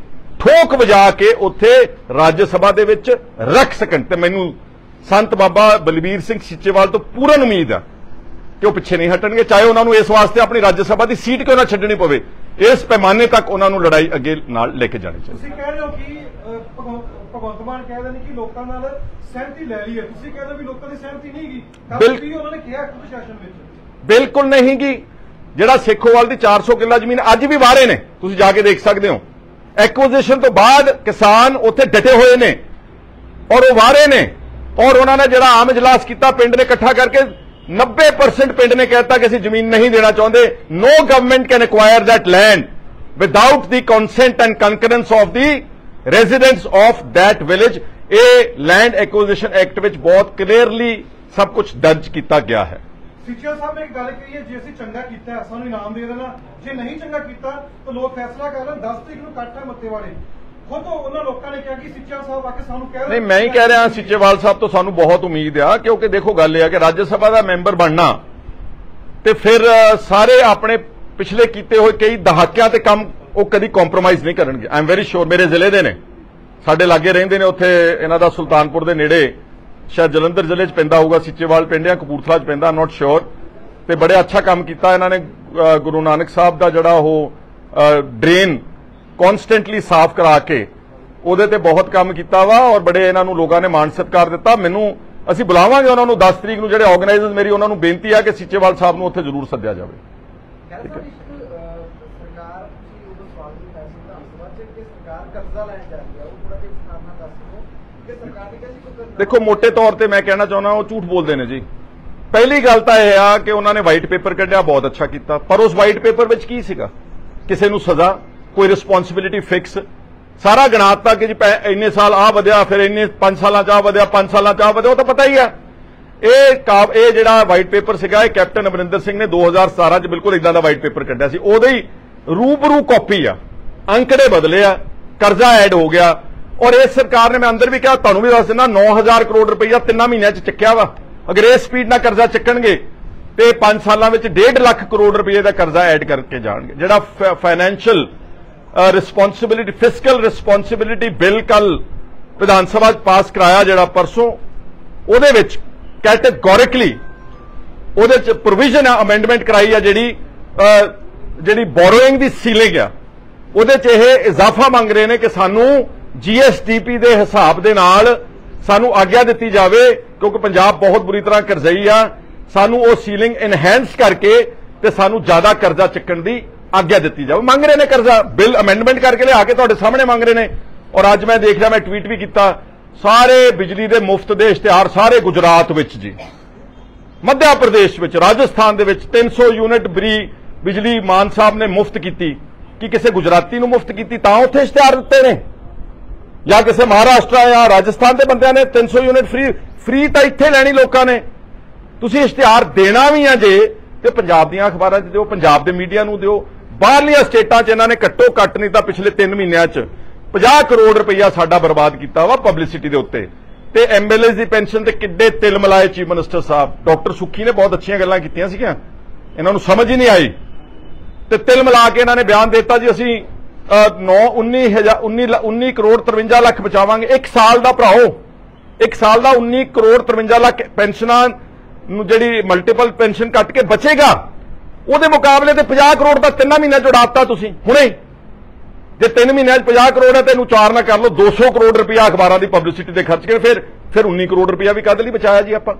ਠੋਕ ਵਜਾ ਕੇ ਉੱਥੇ ਰਾਜ ਸਭਾ ਦੇ ਵਿੱਚ ਰੱਖ ਸਕਣ। ਤੇ ਮੈਨੂੰ ਸੰਤ ਬਾਬਾ ਬਲਬੀਰ ਸਿੰਘ ਸਿੱਚੇਵਾਲ ਤੋਂ ਪੂਰਨ ਉਮੀਦ ਆ ਕਿ ਉਹ ਪਿੱਛੇ ਨਹੀਂ ਹਟਣਗੇ, ਚਾਹੇ ਉਹਨਾਂ ਨੂੰ ਇਸ ਵਾਸਤੇ ਆਪਣੀ ਰਾਜ ਸਭਾ ਦੀ ਸੀਟ ਕਿਉਂ ਨਾ ਛੱਡਣੀ ਪਵੇ। ਇਸ ਪੈਮਾਨੇ ਤੱਕ ਉਹਨਾਂ ਨੂੰ ਲੜਾਈ ਅੱਗੇ ਨਾਲ ਲੈ ਕੇ ਜਾਣੀ ਚਾਹੀਦੀ। ਤੁਸੀਂ ਕਹਿ ਰਹੇ ਹੋ ਕਿ ਭਗਵੰਤ ਮਾਨ ਕਹਿੰਦੇ ਨੇ ਕਿ ਲੋਕਾਂ ਨਾਲ ਸਹਿਮਤੀ ਲੈ ਲਈ ਹੈ, ਤੁਸੀਂ ਕਹਿੰਦੇ ਵੀ ਲੋਕਾਂ ਦੀ ਸਹਿਮਤੀ ਨਹੀਂ ਗਈ। ਕੱਲ੍ਹ ਵੀ ਉਹਨਾਂ ਨੇ ਕਿਹਾ ਪ੍ਰਸ਼ਾਸਨ ਵਿੱਚ ਬਿਲਕੁਲ ਨਹੀਂ ਗੀ। ਜਿਹੜਾ ਸੇਖੋਵਾਲ ਦੀ 400 ਕਿੱਲਾ ਜ਼ਮੀਨ ਅੱਜ ਵੀ ਵਾਰੇ ਨੇ, ਤੁਸੀਂ ਜਾ ਕੇ ਦੇਖ ਸਕਦੇ ਹੋ। ਐਕੁਇਜ਼ੀਸ਼ਨ ਤੋਂ ਬਾਅਦ ਕਿਸਾਨ ਉੱਥੇ ਡਟੇ ਹੋਏ ਨੇ ਔਰ ਉਹ ਵਾਰੇ ਨੇ ਔਰ ਉਹਨਾਂ ਨੇ ਜਿਹੜਾ ਆਮ ਇਜਲਾਸ ਕੀਤਾ ਪਿੰਡ ਨੇ ਇਕੱਠਾ ਕਰਕੇ 90% ਪਿੰਡ ਨੇ ਕਹਿਤਾ ਕਿ ਅਸੀਂ ਜ਼ਮੀਨ ਨਹੀਂ ਦੇਣਾ ਚਾਹੁੰਦੇ। No government can acquire that land without the consent and concurrence of the residents of that village. ਇਹ ਲੈਂਡ ਐਕੁਇਜ਼ੀਸ਼ਨ ਐਕਟ ਵਿੱਚ ਬਹੁਤ ਕਲੀਅਰਲੀ ਸਭ ਕੁਝ ਦਰਜ ਕੀਤਾ ਗਿਆ ਹੈ। ਸਿੱਚੇਵਾਲ ਸਾਹਿਬ ਨੇ ਇੱਕ ਗੱਲ ਕਹੀ ਹੈ, ਜੇ ਅਸੀਂ ਚੰਗਾ ਕੀਤਾ ਸਾਨੂੰ ਇਨਾਮ ਦੇ ਦੇਣਾ, ਜੇ ਨਹੀਂ ਚੰਗਾ ਕੀਤਾ ਤਾਂ ਲੋਕ ਫੈਸਲਾ ਕਰ ਲੈਣ। 10 ਤਰੀਕ ਨੂੰ ਇਕੱਠ ਹੈ ਮੱਤੇਵਾੜੇ। ਖੁਦ ਉਹਨਾਂ ਲੋਕਾਂ ਨੇ ਕਿਹਾ ਕਿ ਸਿੱਚੇਵਾਲ ਸਾਹਿਬ ਆ ਕੇ ਸਾਨੂੰ ਕਹਿ ਰਹੇ ਨਹੀਂ, ਮੈਂ ਹੀ ਕਹਿ ਰਿਹਾ ਸਿੱਚੇਵਾਲ ਸਾਹਿਬ ਤੋਂ ਸਾਨੂੰ ਬਹੁਤ ਉਮੀਦ ਆ, ਕਿਉਂਕਿ ਦੇਖੋ ਗੱਲ ਇਹ ਆ ਕਿ ਰਾਜ ਸਭਾ ਦਾ ਮੈਂਬਰ ਬਣਨਾ ਤੇ ਫਿਰ ਸਾਰੇ ਆਪਣੇ ਪਿਛਲੇ ਕੀਤੇ ਹੋਏ ਕਈ ਦਹਾਕਿਆਂ ਤੇ ਕੰਮ ਉਹ ਕਦੀ ਕੰਪਰੋਮਾਈਜ਼ ਨਹੀਂ ਕਰਨਗੇ। I am very sure. ਮੇਰੇ ਜ਼ਿਲ੍ਹੇ ਦੇ ਨੇ, ਸਾਡੇ ਲਾਗੇ ਰਹਿੰਦੇ ਨੇ, ਉੱਥੇ ਇਹਨਾਂ ਦਾ ਸੁਲਤਾਨਪੁਰ ਦੇ ਨੇੜੇ, ਸ਼ਾਇਦ ਜਲੰਧਰ ਜ਼ਿਲ੍ਹੇ 'ਚ ਪੈਂਦਾ ਹੋਊਗਾ ਸਿੱਚੇਵਾਲ ਪਿੰਡ ਜਾਂ ਕਪੂਰਥਲਾ 'ਚ ਪੈਂਦਾ, ਨਾਟ ਸ਼ੋਰ। ਤੇ ਬੜੇ ਅੱਛਾ ਕੰਮ ਕੀਤਾ ਇਹਨਾਂ ਨੇ। ਗੁਰੂ ਨਾਨਕ ਸਾਹਿਬ ਦਾ ਜਿਹੜਾ ਉਹ ਡਰੇਨ ਕਨਸਟੈਂਟਲੀ ਸਾਫ਼ ਕਰਾ ਕੇ ਉਹਦੇ ਤੇ ਬਹੁਤ ਕੰਮ ਕੀਤਾ ਵਾ ਔਰ ਬੜੇ ਇਹਨਾਂ ਨੂੰ ਲੋਕਾਂ ਨੇ ਮਾਣ ਸਤਿਕਾਰ ਦਿੱਤਾ। ਮੈਨੂੰ ਅਸੀਂ ਬੁਲਾਵਾਂਗੇ ਉਹਨਾਂ ਨੂੰ 10 ਤਰੀਕ ਨੂੰ। ਜਿਹੜੇ ਆਰਗੇਨਾਈਜ਼ਰਸ, ਮੇਰੀ ਉਹਨਾਂ ਨੂੰ ਬੇਨਤੀ ਆ ਕਿ ਸਿੱਚੇਵਾਲ ਸਾਹਿਬ ਨੂੰ ਉੱਥੇ ਜ਼ਰੂਰ ਸੱਦਿਆ ਜਾਵੇ। ਦੇਖੋ, ਮੋٹے ਤੌਰ ਤੇ ਮੈਂ ਕਹਿਣਾ ਚਾਹੁੰਦਾ ਉਹ ਝੂਠ ਬੋਲਦੇ ਨੇ ਜੀ। ਪਹਿਲੀ ਗੱਲ ਤਾਂ ਇਹ ਆ ਕਿ ਉਹਨਾਂ ਨੇ ਵਾਈਟ ਪੇਪਰ ਕੱਢਿਆ, ਬਹੁਤ ਅੱਛਾ ਕੀਤਾ, ਪਰ ਉਸ ਵਾਈਟ ਪੇਪਰ ਵਿੱਚ ਕੀ ਸੀਗਾ? ਕਿਸੇ ਨੂੰ ਸਜ਼ਾ, ਕੋਈ ਰਿਸਪੌਂਸਿਬਿਲਿਟੀ ਫਿਕਸ, ਸਾਰਾ ਗਣਾਤਾ ਕਿ ਜੀ ਇੰਨੇ ਸਾਲ ਆ ਵਧਿਆ, ਫਿਰ ਇੰਨੇ 5 ਸਾਲਾਂ 'ਚ ਆ ਵਧਿਆ, 5 ਸਾਲਾਂ 'ਚ ਆ ਵਧਿਆ, ਉਹ ਤਾਂ ਪਤਾ ਹੀ ਆ। ਇਹ ਜਿਹੜਾ ਵਾਈਟ ਪੇਪਰ ਸੀਗਾ ਇਹ ਕੈਪਟਨ ਅਮਰਿੰਦਰ ਸਿੰਘ ਨੇ 2017 'ਚ ਬਿਲਕੁਲ ਇਦਾਂ ਦਾ ਵਾਈਟ ਪੇਪਰ ਕੱਢਿਆ ਸੀ। ਉਹਦੇ ਹੀ ਰੂਬਰੂ ਕਾਪੀ ਆ, ਅੰਕੜੇ ਬਦਲੇ ਆ, ਕਰਜ਼ਾ ਐਡ ਹੋ ਗਿਆ ਔਰ ਇਸ ਸਰਕਾਰ ਨੇ, ਮੈਂ ਅੰਦਰ ਵੀ ਕਿਹਾ, ਤੁਹਾਨੂੰ ਵੀ ਦੱਸ ਦਿੰਦਾ, 9000 ਕਰੋੜ ਰੁਪਈਆ 3 ਮਹੀਨਿਆਂ 'ਚ ਚੱਕਿਆ ਵਾ। ਅਗਰ ਇਸ ਸਪੀਡ ਨਾਲ ਕਰਜ਼ਾ ਚੱਕਣਗੇ ਤੇ 5 ਸਾਲਾਂ ਵਿੱਚ 1.5 ਲੱਖ ਕਰੋੜ ਰੁਪਏ ਦਾ ਕਰਜ਼ਾ ਐਡ ਕਰਕੇ ਜਾਣਗੇ। ਜਿਹੜਾ financial responsibility fiscal responsibility bill ਕੱਲ ਵਿਧਾਨ ਸਭਾ 'ਚ ਪਾਸ ਕਰਾਇਆ ਜਿਹੜਾ ਪਰਸੋਂ, ਉਹਦੇ ਵਿੱਚ ਕੈਟੇਗੋਰਿਕਲੀ ਉਹਦੇ 'ਚ ਪ੍ਰੋਵੀਜ਼ਨ ਅਮੈਂਡਮੈਂਟ ਕਰਾਈ ਆ ਜਿਹੜੀ ਬੋਰੋਇੰਗ ਦੀ ਸੀਲਿੰਗ ਆ, ਉਹਦੇ 'ਚ ਇਹ ਇਜ਼ਾਫਾ ਮੰਗ ਰਹੇ ਨੇ ਕਿ ਸਾਨੂੰ GSDP ਦੇ ਹਿਸਾਬ ਦੇ ਨਾਲ ਸਾਨੂੰ ਆਗਿਆ ਦਿੱਤੀ ਜਾਵੇ, ਕਿਉਂਕਿ ਪੰਜਾਬ ਬਹੁਤ ਬੁਰੀ ਤਰ੍ਹਾਂ ਕਰਜ਼ਈ ਆ, ਸਾਨੂੰ ਉਹ ਸੀਲਿੰਗ ਇਨਹੈਂਸ ਕਰਕੇ ਤੇ ਸਾਨੂੰ ਜ਼ਿਆਦਾ ਕਰਜ਼ਾ ਚੱਕਣ ਦੀ ਆਗਿਆ ਦਿੱਤੀ ਜਾਵੇ। ਮੰਗ ਰਹੇ ਨੇ ਕਰਜ਼ਾ, ਬਿੱਲ ਅਮੈਂਡਮੈਂਟ ਕਰਕੇ ਲਿਆ ਕੇ ਤੁਹਾਡੇ ਸਾਹਮਣੇ ਮੰਗ ਰਹੇ ਨੇ। ਔਰ ਅੱਜ ਮੈਂ ਦੇਖ ਰਿਹਾ, ਮੈਂ ਟਵੀਟ ਵੀ ਕੀਤਾ, ਸਾਰੇ ਬਿਜਲੀ ਦੇ ਮੁਫਤ ਦੇ ਇਸ਼ਤਿਹਾਰ ਸਾਰੇ ਗੁਜਰਾਤ ਵਿੱਚ ਜੀ, ਮੱਧ ਪ੍ਰਦੇਸ਼ ਵਿੱਚ, ਰਾਜਸਥਾਨ ਦੇ ਵਿੱਚ 300 ਯੂਨਿਟ ਬਿਜਲੀ ਮਾਨ ਸਾਹਿਬ ਨੇ ਮੁਫਤ ਕੀਤੀ। ਕਿ ਕਿਸੇ ਗੁਜਰਾਤੀ ਨੂੰ ਮੁਫਤ ਕੀਤੀ ਤਾਂ ਉੱਥੇ ਇਸ਼ਤਿਹਾਰ ਦਿੱਤੇ ਨੇ, ਜਾਂ ਕਿਸੇ ਮਹਾਰਾਸ਼ਟਰ ਜਾਂ ਰਾਜਸਥਾਨ ਦੇ ਬੰਦਿਆਂ ਨੇ 300 ਯੂਨਿਟ ਫ੍ਰੀ ਤਾਂ ਇੱਥੇ ਲੈਣੀ ਲੋਕਾਂ ਨੇ। ਤੁਸੀਂ ਇਸ਼ਤਿਹਾਰ ਦੇਣਾ ਵੀ ਆ ਜੇ ਤੇ ਪੰਜਾਬ ਦੀਆਂ ਅਖਬਾਰਾਂ 'ਚ ਦਿਓ, ਪੰਜਾਬ ਦੇ ਮੀਡੀਆ ਨੂੰ ਦਿਓ। ਬਾਹਰਲੀਆਂ ਸਟੇਟਾਂ 'ਚ ਇਹਨਾਂ ਨੇ ਘੱਟੋ ਘੱਟ ਨਹੀਂ ਤਾਂ ਪਿਛਲੇ 3 ਮਹੀਨਿਆਂ 'ਚ 50 ਕਰੋੜ ਰੁਪਈਆ ਸਾਡਾ ਬਰਬਾਦ ਕੀਤਾ ਵਾ ਪਬਲਿਸਿਟੀ ਦੇ ਉੱਤੇ। ਤੇ ਐਮਐਲਏਜ਼ ਦੀ ਪੈਨਸ਼ਨ ਤੇ ਕਿੱਡੇ ਤਿਲ ਮਲਾਏ ਚੀਫ ਮਿਨਿਸਟਰ ਸਾਹਿਬ। ਡਾਕਟਰ ਸੁੱਖੀ ਨੇ ਬਹੁਤ ਅੱਛੀਆਂ ਗੱਲਾਂ ਕੀਤੀਆਂ ਸੀਗੀਆਂ, ਇਹਨਾਂ ਨੂੰ ਸਮਝ ਹੀ ਨਹੀਂ ਆਈ ਤੇ ਤਿਲ ਮਿਲਾ ਕੇ ਇਹਨਾਂ ਨੇ ਬਿਆਨ ਦਿੱਤਾ ਜੀ ਅਸੀਂ 19 ਕਰੋੜ 53 ਲੱਖ ਬਚਾਵਾਂਗੇ। ਇੱਕ ਸਾਲ ਦਾ ਭਰਾਓ, ਇੱਕ ਸਾਲ ਦਾ 19 ਕਰੋੜ 53 ਲੱਖ ਪੈਨਸ਼ਨਾਂ ਨੂੰ ਜਿਹੜੀ ਮਲਟੀਪਲ ਪੈਨਸ਼ਨ ਕੱਟ ਕੇ ਬਚੇਗਾ, ਉਹਦੇ ਮੁਕਾਬਲੇ ਤੇ 50 ਕਰੋੜ ਦਾ 3 ਮਹੀਨਿਆਂ 'ਚ ਉਡਾਤਾ ਤੁਸੀਂ ਹੁਣੇ। ਜੇ 3 ਮਹੀਨਿਆਂ 'ਚ 50 ਕਰੋੜ ਹੈ ਤੇ ਇਹਨੂੰ 4 ਨਾ ਕਰ ਲਓ, 200 ਕਰੋੜ ਰੁਪਇਆ ਅਖਬਾਰਾਂ ਦੀ ਪਬਲਿਸਿਟੀ ਤੇ ਖਰਚ ਕੇ ਫਿਰ 19 ਕਰੋੜ ਰੁਪਇਆ ਵੀ ਕਾਹਦੇ ਲਈ ਬਚਾਇਆ ਜੀ ਆਪਾਂ?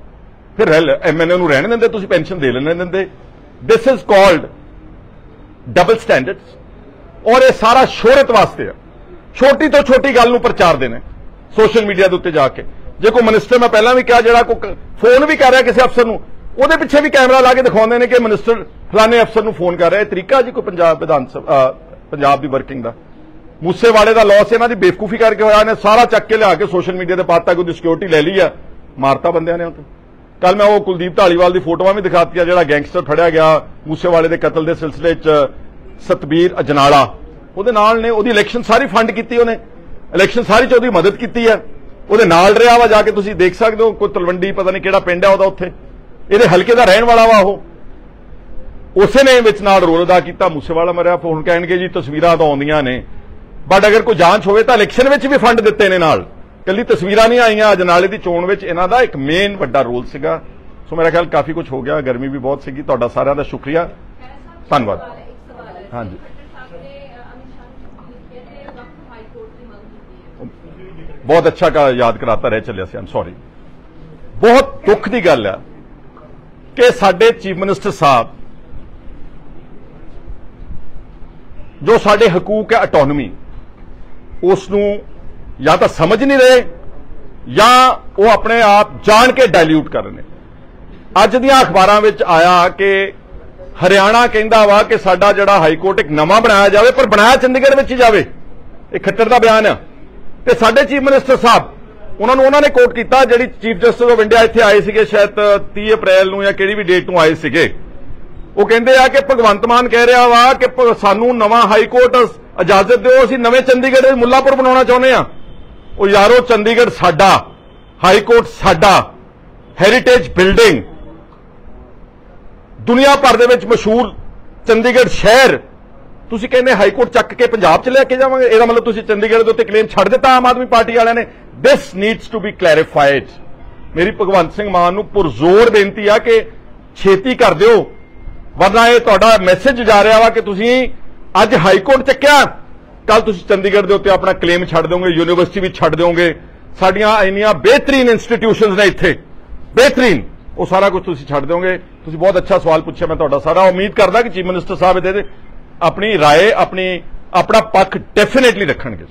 ਫਿਰ ਐਮਐਨਏ ਨੂੰ ਰਹਿਣ ਦਿੰਦੇ, ਤੁਸੀਂ ਪੈਨਸ਼ਨ ਦੇ ਲੈਣ ਦਿੰਦੇ। This is called double standards. ਔਰ ਇਹ ਸਾਰਾ ਸ਼ੋਹਰਤ ਵਾਸਤੇ ਆ, ਛੋਟੀ ਤੋਂ ਛੋਟੀ ਗੱਲ ਨੂੰ ਪ੍ਰਚਾਰਦੇ ਨੇ ਸੋਸ਼ਲ ਮੀਡੀਆ ਦੇ ਉੱਤੇ ਜਾ ਕੇ। ਜੇ ਕੋਈ ਮਿਨਿਸਟਰ, ਮੈਂ ਪਹਿਲਾਂ ਵੀ ਕਿਹਾ, ਜਿਹੜਾ ਕੋਈ ਫੋਨ ਵੀ ਕਰ ਰਿਹਾ ਕਿਸੇ ਅਫਸਰ ਨੂੰ, ਉਹਦੇ ਪਿੱਛੇ ਵੀ ਕੈਮਰਾ ਲਾ ਕੇ ਦਿਖਾਉਂਦੇ ਨੇ ਕਿ ਮਿਨਿਸਟਰ ਫਲਾਣੇ ਅਫਸਰ ਨੂੰ ਫੋਨ ਕਰ ਰਿਹਾ। ਇਹ ਤਰੀਕਾ ਜੀ ਕੋਈ ਪੰਜਾਬ ਦੀ ਵਰਕਿੰਗ ਦਾ? ਮੂਸੇਵਾਲੇ ਦਾ ਲਾਸ ਇਹਨਾਂ ਦੀ ਬੇਵਕੂਫੀ ਕਰਕੇ ਹੋਇਆ, ਇਹਨੇ ਸਾਰਾ ਚੱਕ ਕੇ ਲਿਆ ਕੇ ਸੋਸ਼ਲ ਮੀਡੀਆ ਤੇ ਪਾਤਾ, ਕੋਈ ਸਿਕਿਉਰਿਟੀ ਲੈ ਲਈ ਆ, ਮਾਰਤਾ ਬੰਦਿਆਂ ਨੇ ਉੱਥੇ। ਕੱਲ ਮੈਂ ਉਹ ਕੁਲਦੀਪ ਢਾਲੀਵਾਲ ਦੀ ਫੋਟੋਆਂ ਵੀ ਦਿਖਾਤੀਆਂ, ਜਿਹੜਾ ਗੈਂਗਸਟਰ ਫੜਿਆ ਗਿਆ ਮੂਸੇਵਾਲੇ ਦੇ ਕਤਲ ਦੇ ਸਿਲਸਿਲੇ 'ਚ, ਸਤਬੀਰ ਅਜਨਾਲਾ, ਉਹਦੇ ਨਾਲ ਨੇ। ਉਹਦੀ ਇਲੈਕਸ਼ਨ ਸਾਰੀ ਫੰਡ ਕੀਤੀ, ਉਹਨੇ ਇਲੈਕਸ਼ਨ ਸਾਰੀ 'ਚ ਉਹਦੀ ਮਦਦ ਕੀਤੀ ਆ, ਉਹਦੇ ਨਾਲ ਰਿਹਾ ਵਾ। ਜਾ ਕੇ ਤੁਸੀਂ ਦੇਖ ਸਕਦੇ ਹੋ, ਕੋਈ ਤਲਵੰਡੀ ਪਤਾ ਨਹੀਂ ਕਿਹੜਾ ਪਿੰਡ ਹੈ ਉਹਦਾ, ਉੱਥੇ ਇਹਦੇ ਹਲਕੇ ਦਾ ਰਹਿਣ ਵਾਲਾ ਵਾ ਉਹ, ਉਸੇ ਨੇ ਵਿੱਚ ਨਾਲ ਰੋਲ ਅਦਾ ਕੀਤਾ। ਮੂਸੇਵਾਲਾ ਮਰਿਆ, ਹੁਣ ਕਹਿਣਗੇ ਜੀ ਤਸਵੀਰਾਂ ਤਾਂ ਆਉਂਦੀਆਂ ਨੇ, ਬਟ ਅਗਰ ਕੋਈ ਜਾਂਚ ਹੋਵੇ ਤਾਂ ਇਲੈਕਸ਼ਨ ਵਿੱਚ ਵੀ ਫੰਡ ਦਿੱਤੇ ਨੇ ਨਾਲ, ਕੱਲੀ ਤਸਵੀਰਾਂ ਨਹੀਂ ਆਈਆਂ। ਅਜਨਾਲੇ ਦੀ ਚੋਣ ਵਿੱਚ ਇਹਨਾਂ ਦਾ ਇੱਕ ਮੇਨ ਵੱਡਾ ਰੋਲ ਸੀਗਾ। ਸੋ ਮੇਰਾ ਖਿਆਲ ਕਾਫੀ ਕੁਝ ਹੋ ਗਿਆ, ਗਰਮੀ ਵੀ ਬਹੁਤ ਸੀਗੀ। ਤੁਹਾਡਾ ਸਾਰਿਆਂ ਦਾ ਸ਼ੁਕਰੀਆ, ਧੰਨਵਾਦ। ਹਾਂਜੀ, ਬਹੁਤ ਅੱਛਾ ਯਾਦ ਕਰਾਤਾ ਰਹਿ ਚੱਲਿਆ ਸੀ। ਆਮ ਸੌਰੀ। ਬਹੁਤ ਦੁੱਖ ਦੀ ਗੱਲ ਹੈ ਕਿ ਸਾਡੇ ਚੀਫ ਮਿਨਿਸਟਰ ਸਾਹਿਬ, ਜੋ ਸਾਡੇ ਹਕੂਕ ਹੈ ਆਟੋਨਮੀ, ਉਸ ਨੂੰ ਜਾਂ ਤਾਂ ਸਮਝ ਨਹੀਂ ਰਹੇ ਜਾਂ ਉਹ ਆਪਣੇ ਆਪ ਜਾਣ ਕੇ ਡਾਇਲਿਊਟ ਕਰ ਰਹੇ ਨੇ। ਅੱਜ ਦੀਆਂ ਅਖਬਾਰਾਂ ਵਿੱਚ ਆਇਆ ਕਿ ਹਰਿਆਣਾ ਕਹਿੰਦਾ ਵਾ ਕਿ ਸਾਡਾ ਜਿਹੜਾ ਹਾਈ ਕੋਰਟ ਇੱਕ ਨਵਾਂ ਬਣਾਇਆ ਜਾਵੇ, ਪਰ ਬਣਾਇਆ ਚੰਡੀਗੜ੍ਹ ਵਿੱਚ ਹੀ ਜਾਵੇ। ਇਹ ਖੱਟਰ ਦਾ ਬਿਆਨ ਆ। ਤੇ ਸਾਡੇ ਚੀਫ ਮਿਨਿਸਟਰ ਸਾਹਿਬ, ਉਹਨਾਂ ਨੇ ਕੋਟ ਕੀਤਾ, ਜਿਹੜੀ ਚੀਫ ਜਸਟਿਸ ਆਫ ਇੰਡੀਆ ਇੱਥੇ ਆਏ ਸੀਗੇ ਸ਼ਾਇਦ 30 ਅਪ੍ਰੈਲ ਨੂੰ ਜਾਂ ਕਿਹੜੀ ਵੀ ਡੇਟ ਨੂੰ ਆਏ ਸੀਗੇ, ਉਹ ਕਹਿੰਦੇ ਆ ਕਿ ਭਗਵੰਤ ਮਾਨ ਕਹਿ ਰਿਹਾ ਵਾ ਕਿ ਸਾਨੂੰ ਨਵਾਂ ਹਾਈ ਕੋਰਟ ਇਜਾਜ਼ਤ ਦਿਓ, ਅਸੀਂ ਨਵੇਂ ਚੰਡੀਗੜ੍ਹ ਦੇ ਮੁੱਲਾਪੁਰ ਬਣਾਉਣਾ ਚਾਹੁੰਦੇ ਆ। ਉਹ ਯਾਰੋ, ਚੰਡੀਗੜ੍ਹ ਸਾਡਾ, ਹਾਈ ਕੋਰਟ ਸਾਡਾ, ਹੈਰੀਟੇਜ ਬਿਲਡਿੰਗ, ਦੁਨੀਆ ਭਰ ਦੇ ਵਿੱਚ ਮਸ਼ਹੂਰ ਚੰਡੀਗੜ੍ਹ ਸ਼ਹਿਰ, ਤੁਸੀਂ ਕਹਿੰਦੇ ਹਾਈ ਕੋਰਟ ਚੱਕ ਕੇ ਪੰਜਾਬ 'ਚ ਲੈ ਕੇ ਜਾਵਾਂਗੇ? ਇਹਦਾ ਮਤਲਬ ਤੁਸੀਂ ਚੰਡੀਗੜ੍ਹ ਦੇ ਉੱਤੇ ਕਲੇਮ ਛੱਡ ਦਿੱਤਾ ਆਮ ਆਦਮੀ ਪਾਰਟੀ ਵਾਲਿਆਂ ਨੇ। ਦਿਸ ਨੀਡਸ ਟੂ ਬੀ ਕਲੈਰੀਫਾਈਡ। ਮੇਰੀ ਭਗਵੰਤ ਸਿੰਘ ਮਾਨ ਨੂੰ ਪੁਰਜ਼ੋਰ ਬੇਨਤੀ ਆ ਕਿ ਛੇਤੀ ਕਰ ਦਿਓ, ਵਰਨਾ ਇਹ ਤੁਹਾਡਾ ਮੈਸੇਜ ਜਾ ਰਿਹਾ ਵਾ ਕਿ ਤੁਸੀਂ ਅੱਜ ਹਾਈ ਕੋਰਟ ਚੱਕਿਆ, ਕੱਲ ਤੁਸੀਂ ਚੰਡੀਗੜ੍ਹ ਦੇ ਉੱਤੇ ਆਪਣਾ ਕਲੇਮ ਛੱਡ ਦਿਓਗੇ, ਯੂਨੀਵਰਸਿਟੀ ਵੀ ਛੱਡ ਦਿਓਗੇ। ਸਾਡੀਆਂ ਇੰਨੀਆਂ ਬਿਹਤਰੀਨ ਇੰਸਟੀਟਿਊਸ਼ਨਸ ਨੇ ਇੱਥੇ, ਬਿਹਤਰੀਨ, ਉਹ ਸਾਰਾ ਕੁਝ ਤੁਸੀਂ ਛੱਡ ਦਿਓਗੇ। ਤੁਸੀਂ ਬਹੁਤ ਅੱਛਾ ਸਵਾਲ ਪੁੱਛਿਆ, ਮੈਂ ਤੁਹਾਡਾ ਸਾਰਾ ਉਮੀਦ ਕਰਦਾ ਕਿ ਚੀਫ ਮਿਨਿਸਟਰ ਸਾਹਿਬ ਇਹਦੇ ਆਪਣੀ ਰਾਏ, ਆਪਣਾ ਪੱਖ ਡੈਫੀਨੇਟਲੀ ਰੱਖਣਗੇ।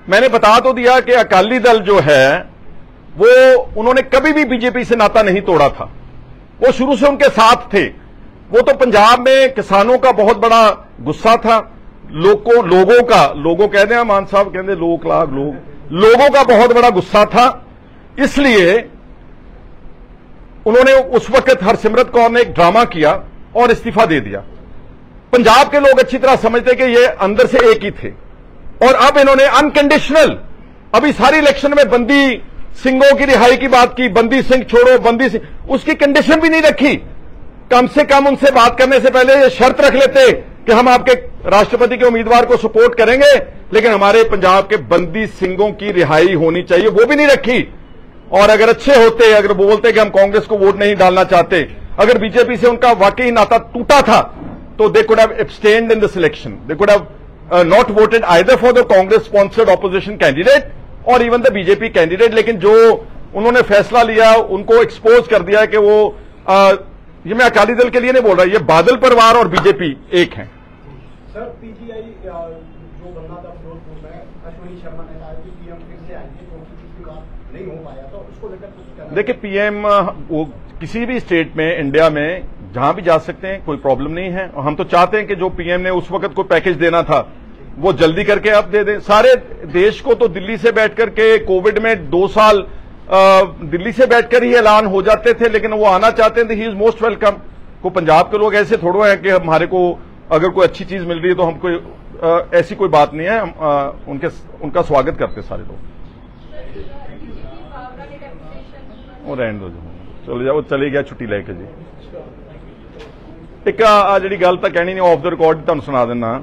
मैंने बता तो दिया कि अकाली दल जो है वो उन्होंने कभी भी बीजेपी से नाता नहीं तोड़ा था, वो शुरू से उनके साथ थे। वो तो पंजाब में किसानों का बहुत बड़ा गुस्सा था, लोगों कहते हैं, मान साहब कहते लोगों का बहुत बड़ा गुस्सा था, इसलिए उन्होंने उस वक्त हरसिमरत कौर ने एक ड्रामा किया और इस्तीफा दे दिया। पंजाब के लोग अच्छी तरह समझते कि ये अंदर से एक ही थे, और अब इन्होंने अनकंडीशनल, अभी सारी इलेक्शन में बंदी सिंहों की रिहाई की बात की, बंदी सिंह छोड़ो, बंदी सिंह, उसकी कंडीशन भी नहीं रखी। कम से कम उनसे बात करने से पहले ये शर्त रख लेते कि हम आपके राष्ट्रपति के उम्मीदवार को सपोर्ट करेंगे, लेकिन हमारे पंजाब के बंदी सिंहों की रिहाई होनी चाहिए, वो भी नहीं रखी। और अगर अच्छे होते, अगर बोलते कि हम कांग्रेस को वोट नहीं डालना चाहते, अगर बीजेपी से उनका वाकई नाता टूटा था, तो they could have abstained in the selection, they could have not voted either for the Congress sponsored opposition candidate और इवन द बीजेपी कैंडिडेट। लेकिन जो उन्होंने फैसला लिया, उनको एक्सपोज कर दिया कि वो ये मैं अकाली दल के लिए नहीं बोल रहा, ये बादल परिवार और बीजेपी एक हैं। सर पीजीआई जो बनना था फिरोजपुर में, अश्विनी शर्मा ने कहा कि पीएम फिर से आएंगे क्योंकि पिछली बार नहीं हो पाया, तो उसको लेकर कुछ कहना। देखिए पीएम वो किसी भी स्टेट में, इंडिया में जहां भी जा सकते हैं, कोई प्रॉब्लम नहीं है। और हम तो चाहते हैं कि जो पीएम ने उस वक्त कोई पैकेज देना था वो जल्दी करके अब दे दें। सारे देश को तो दिल्ली से बैठ करके कोविड में 2 साल दिल्ली से बैठकर ही ऐलान हो जाते थे, लेकिन वो आना चाहते हैं, ही इज मोस्ट वेलकम। को पंजाब के लोग ऐसे थोड़ा है कि हमारे को अगर कोई अच्छी चीज मिल रही है तो हम कोई ऐसी कोई बात नहीं है, हम उनका स्वागत करते सारे लोग। वो रहने दो, चले जाओ, चले गया छुट्टी लेके जी। एक आ जी गल तो कहनी नहीं, ऑफ द रिकॉर्ड तुहानूं सुना देना।